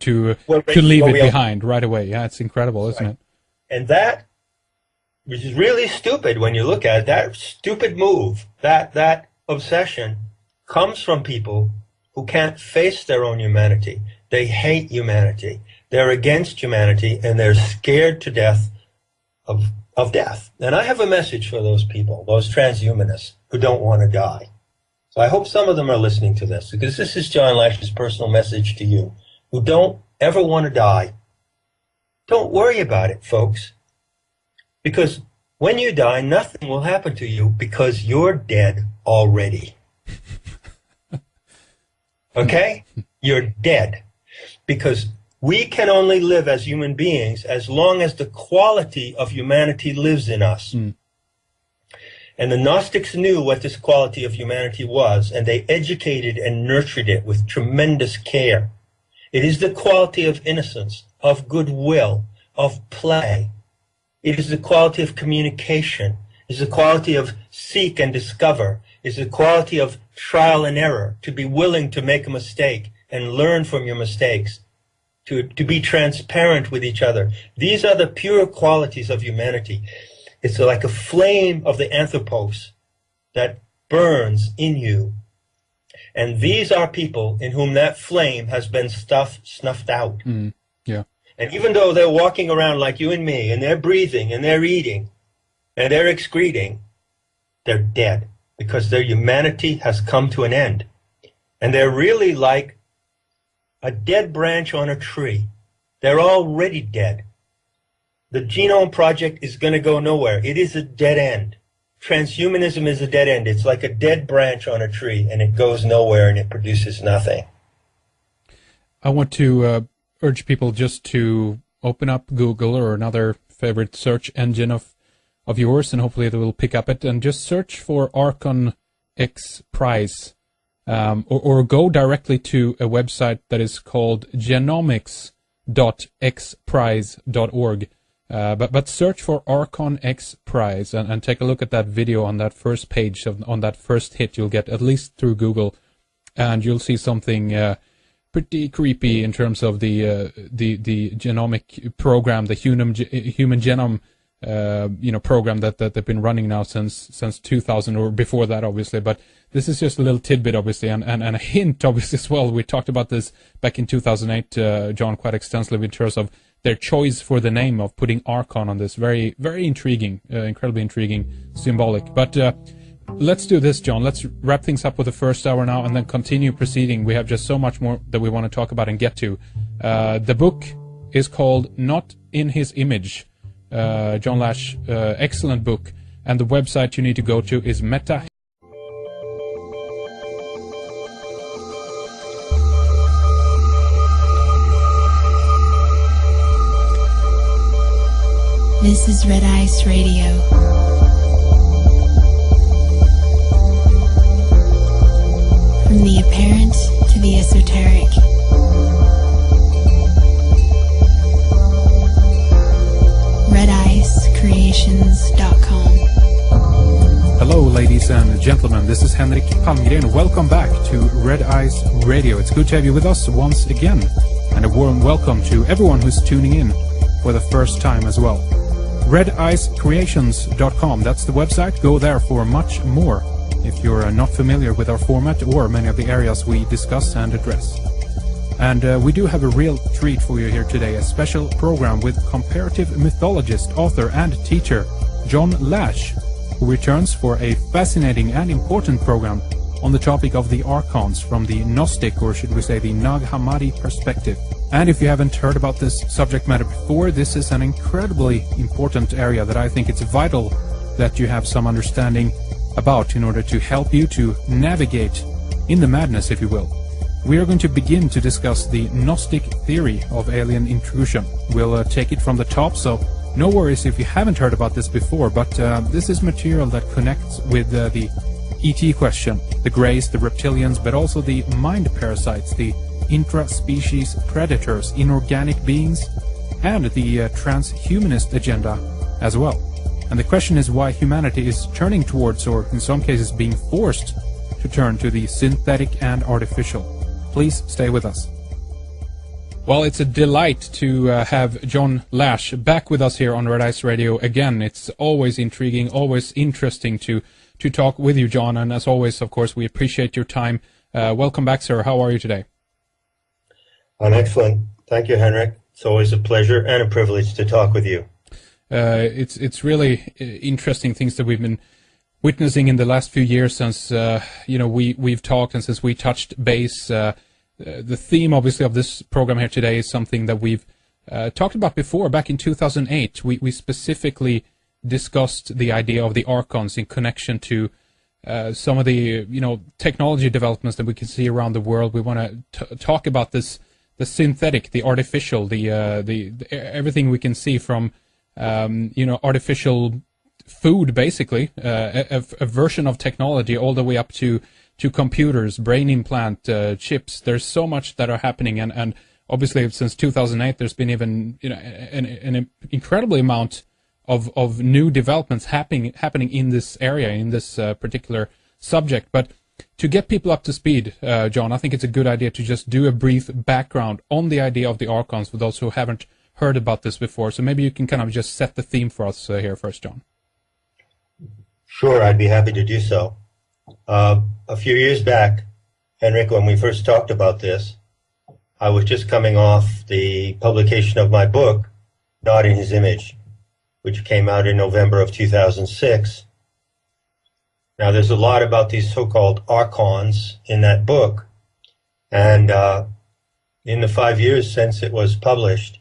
leave it behind right away. Yeah, it's incredible, isn't it? And that, which is really stupid when you look at it, that stupid move, that obsession comes from people who can't face their own humanity. They hate humanity. They're against humanity, and they're scared to death of death. And I have a message for those people, those transhumanists who don't want to die. So I hope some of them are listening to this, because this is John Lash's personal message to you, who don't ever want to die. Don't worry about it, folks. Because when you die, nothing will happen to you because you're dead already. Okay? You're dead. Because we can only live as human beings as long as the quality of humanity lives in us. Mm. And the Gnostics knew what this quality of humanity was, and they educated and nurtured it with tremendous care. It is the quality of innocence, of goodwill, of play. It is the quality of communication. It is the quality of seek and discover. It is the quality of trial and error, to be willing to make a mistake and learn from your mistakes, to be transparent with each other. These are the pure qualities of humanity. It's like a flame of the anthropos that burns in you. And these are people in whom that flame has been snuffed out. Mm, yeah. And even though they're walking around like you and me, and they're breathing, and they're eating, and they're excreting, they're dead, because their humanity has come to an end. And they're really like a dead branch on a tree. They're already dead. The Genome Project is going to go nowhere. It is a dead end. Transhumanism is a dead end. It's like a dead branch on a tree, and it goes nowhere, and it produces nothing. I want to urge people just to open up Google or another favorite search engine of yours, and hopefully they will pick up it, and just search for Archon X Prize, or go directly to a website that is called genomics.xprize.org. But search for Archon X Prize and take a look at that video on that first page, on that first hit you'll get, at least through Google, and you'll see something pretty creepy in terms of the genomic program, the human genome program that they've been running now since 2000, or before that, obviously. But this is just a little tidbit, obviously, and a hint, obviously, as well. We talked about this back in 2008, John, quite extensively in terms of their choice for the name of putting Archon on this. Very, very intriguing, incredibly intriguing, symbolic. But let's do this, John. Let's wrap things up with the first hour now and then continue proceeding. We have just so much more that we want to talk about and get to. The book is called Not in His Image. John Lash, excellent book. And the website you need to go to is Meta. This is Red Ice Radio. From the apparent to the esoteric. RedIceCreations.com. Hello, ladies and gentlemen. This is Henrik Palmgren. Welcome back to Red Ice Radio. It's good to have you with us once again. And a warm welcome to everyone who's tuning in for the first time as well. RedIceCreations.com. That's the website. Go there for much more if you're not familiar with our format or many of the areas we discuss and address. And we do have a real treat for you here today, a special program with comparative mythologist, author and teacher John Lash, who returns for a fascinating and important program on the topic of the Archons from the Gnostic, or should we say the Nag Hammadi perspective. And if you haven't heard about this subject matter before, this is an incredibly important area that I think it's vital that you have some understanding about in order to help you to navigate in the madness, if you will. We are going to begin to discuss the Gnostic theory of alien intrusion. We'll take it from the top, so no worries if you haven't heard about this before, but this is material that connects with the ET question, the Greys, the reptilians, but also the mind parasites, the intra-species predators, inorganic beings, and the transhumanist agenda as well. And the question is why humanity is turning towards, or in some cases being forced to turn to, the synthetic and artificial. Please stay with us. Well, it's a delight to have John Lash back with us here on Red Ice Radio again. It's always intriguing, always interesting to talk with you, John. And as always, of course, we appreciate your time. Welcome back, sir. How are you today? I'm excellent. Thank you, Henrik. It's always a pleasure and a privilege to talk with you. It's really interesting things that we've been witnessing in the last few years since we've talked and since we touched base. The theme, obviously, of this program here today is something that we've talked about before. Back in 2008, we specifically discussed the idea of the Archons in connection to some of the technology developments that we can see around the world. We want to talk about this, the synthetic, the artificial, the everything we can see from artificial food, basically, a version of technology all the way up to computers, brain implant, chips. There's so much that are happening, and obviously since 2008 there's been even an incredible amount of new developments happening in this area, in this particular subject. But to get people up to speed, John, I think it's a good idea to just do a brief background on the idea of the Archons for those who haven't heard about this before. So maybe you can kind of just set the theme for us here first, John. Sure, I'd be happy to do so. A few years back, Henrik, when we first talked about this, I was just coming off the publication of my book, Not in His Image, which came out in November of 2006. Now, there's a lot about these so-called Archons in that book, and in the 5 years since it was published,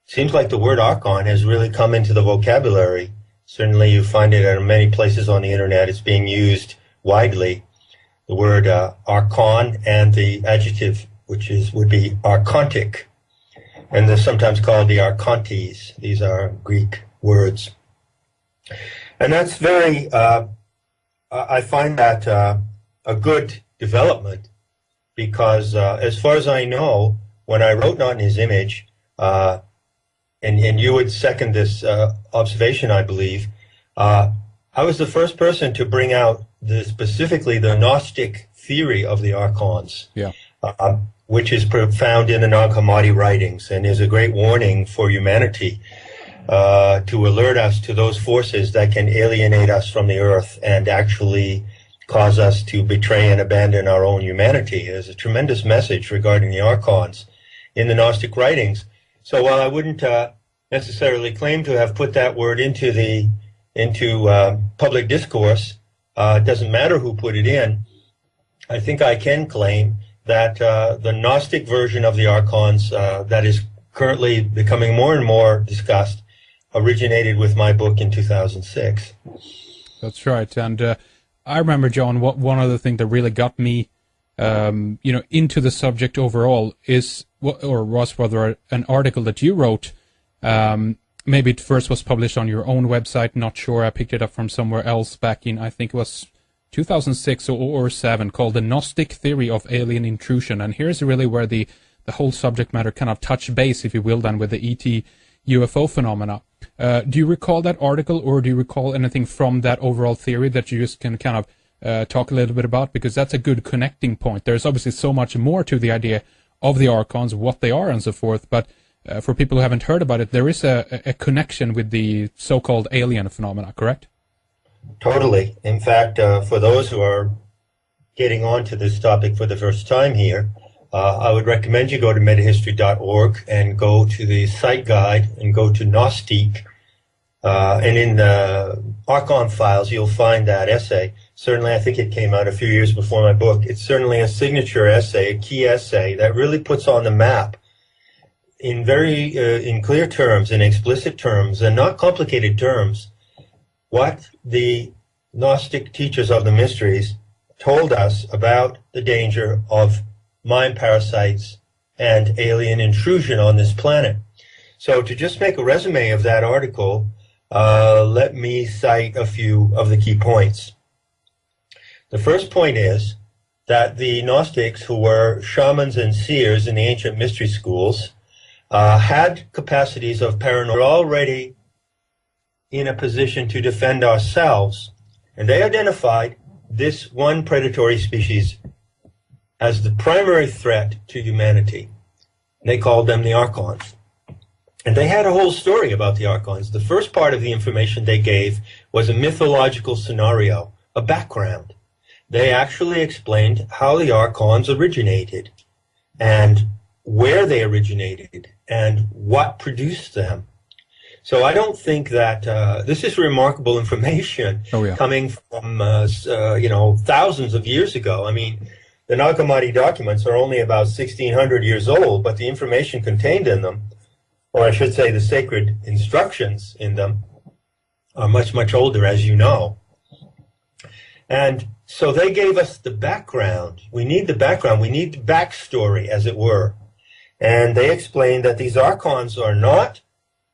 it seems like the word Archon has really come into the vocabulary. Certainly you find it in many places on the internet. It's being used widely. The word Archon and the adjective, which would be archontic, and they're sometimes called the Archontes. These are Greek words. And that's very, I find that a good development, because as far as I know, when I wrote Not in His Image, and you would second this observation, I believe, I was the first person to bring out specifically the Gnostic theory of the Archons, which is found in the Nag Hammadi writings, and is a great warning for humanity to alert us to those forces that can alienate us from the earth and actually cause us to betray and abandon our own humanity. There's a tremendous message regarding the Archons in the Gnostic writings. So while I wouldn't necessarily claim to have put that word into public discourse, it doesn't matter who put it in, I think I can claim that the Gnostic version of the Archons that is currently becoming more and more discussed originated with my book in 2006. That's right. And I remember, John, one other thing that really got me into the subject overall was rather an article that you wrote. Maybe it first was published on your own website, not sure. I picked it up from somewhere else back in, I think it was 2006 or 7, called The Gnostic Theory of Alien Intrusion. And here's really where the whole subject matter kind of touched base, if you will, then with the ET UFO phenomena. Do you recall that article, or do you recall anything from that overall theory that you just can kind of talk a little bit about? Because that's a good connecting point. There's obviously so much more to the idea of the Archons, what they are and so forth, but for people who haven't heard about it, there is a connection with the so-called alien phenomena, correct? Totally. In fact, for those who are getting onto this topic for the first time here, I would recommend you go to metahistory.org and go to the site guide and go to Gnostic. And in the Archon files, you'll find that essay. Certainly, I think it came out a few years before my book. It's certainly a signature essay, a key essay that really puts on the map in in clear terms, in explicit terms, and not complicated terms, what the Gnostic teachers of the mysteries told us about the danger of mind parasites and alien intrusion on this planet. So to just make a resume of that article, let me cite a few of the key points. The first point is that the Gnostics, who were shamans and seers in the ancient mystery schools, had capacities of paranoia already in a position to defend ourselves. And they identified this one predatory species as the primary threat to humanity. They called them the Archons. And they had a whole story about the Archons. The first part of the information they gave was a mythological scenario, a background. They actually explained how the Archons originated and where they originated and what produced them. So I don't think that this is remarkable information coming from thousands of years ago. I mean, the Nag Hammadi documents are only about 1,600 years old, but the information contained in them, or I should say the sacred instructions in them, are much, much older, as you know. And so they gave us the background. We need the background. We need the backstory, as it were. And they explained that these Archons are not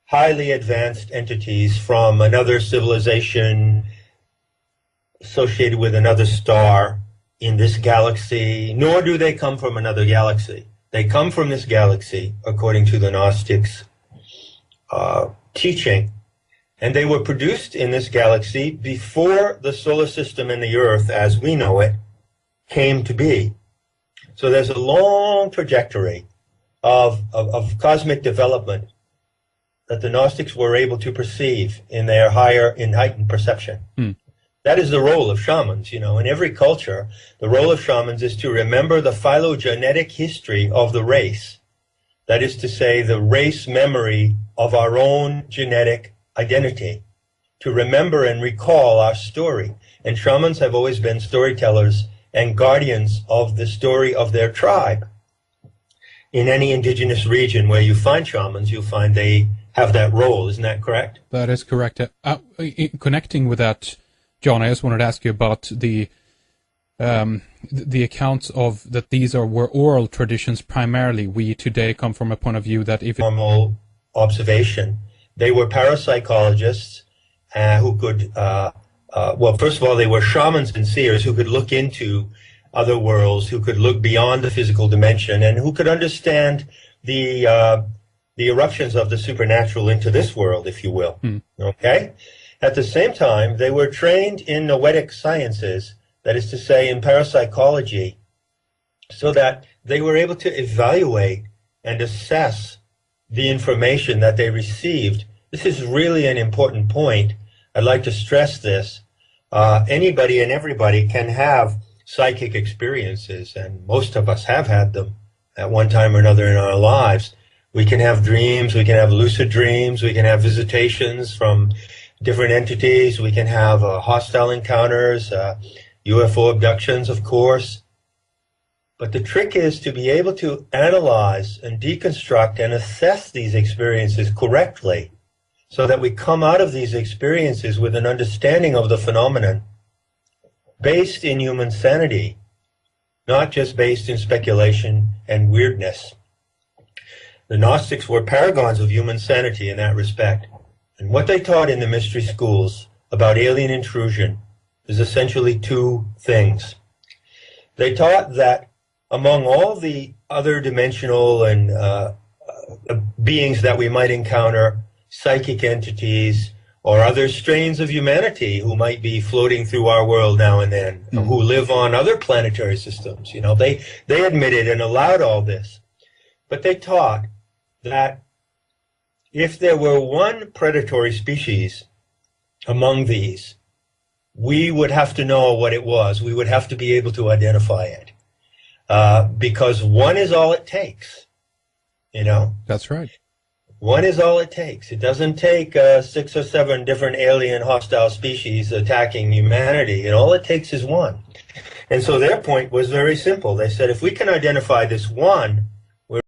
highly advanced entities from another civilization associated with another star in this galaxy, nor do they come from another galaxy. They come from this galaxy, according to the Gnostics' teaching, and they were produced in this galaxy before the solar system and the Earth, as we know it, came to be. So there's a long trajectory of cosmic development that the Gnostics were able to perceive in their heightened perception. That is the role of shamans. In every culture, the role of shamans is to remember the phylogenetic history of the race. That is to say, the race memory of our own genetic identity, to remember and recall our story. And shamans have always been storytellers and guardians of the story of their tribe. In any indigenous region where you find shamans, you'll find they have that role. Isn't that correct? That is correct. Connecting with that, John, I just wanted to ask you about the accounts of that these were oral traditions primarily. We today come from a point of view that if normal observation, they were parapsychologists who could, well, first of all, they were shamans and seers who could look into other worlds, who could look beyond the physical dimension, and who could understand the eruptions of the supernatural into this world, if you will. Okay? At the same time, they were trained in noetic sciences, that is to say, in parapsychology, so that they were able to evaluate and assess the information that they received. This is really an important point. I'd like to stress this. Anybody and everybody can have psychic experiences, and most of us have had them at one time or another in our lives. We can have dreams, we can have lucid dreams, we can have visitations from different entities, we can have hostile encounters, UFO abductions, of course. But the trick is to be able to analyze and deconstruct and assess these experiences correctly so that we come out of these experiences with an understanding of the phenomenon based in human sanity, not just based in speculation and weirdness. The Gnostics were paragons of human sanity in that respect. And what they taught in the mystery schools about alien intrusion is essentially two things. They taught that among all the other dimensional and beings that we might encounter, psychic entities, or other strains of humanity who might be floating through our world now and then, who live on other planetary systems. They admitted and allowed all this. But they taught that if there were one predatory species among these, we would have to know what it was. We would have to be able to identify it. Because one is all it takes. That's right. One is all it takes. It doesn't take 6 or 7 different alien hostile species attacking humanity. And all it takes is one. And so their point was very simple. They said, if we can identify this one,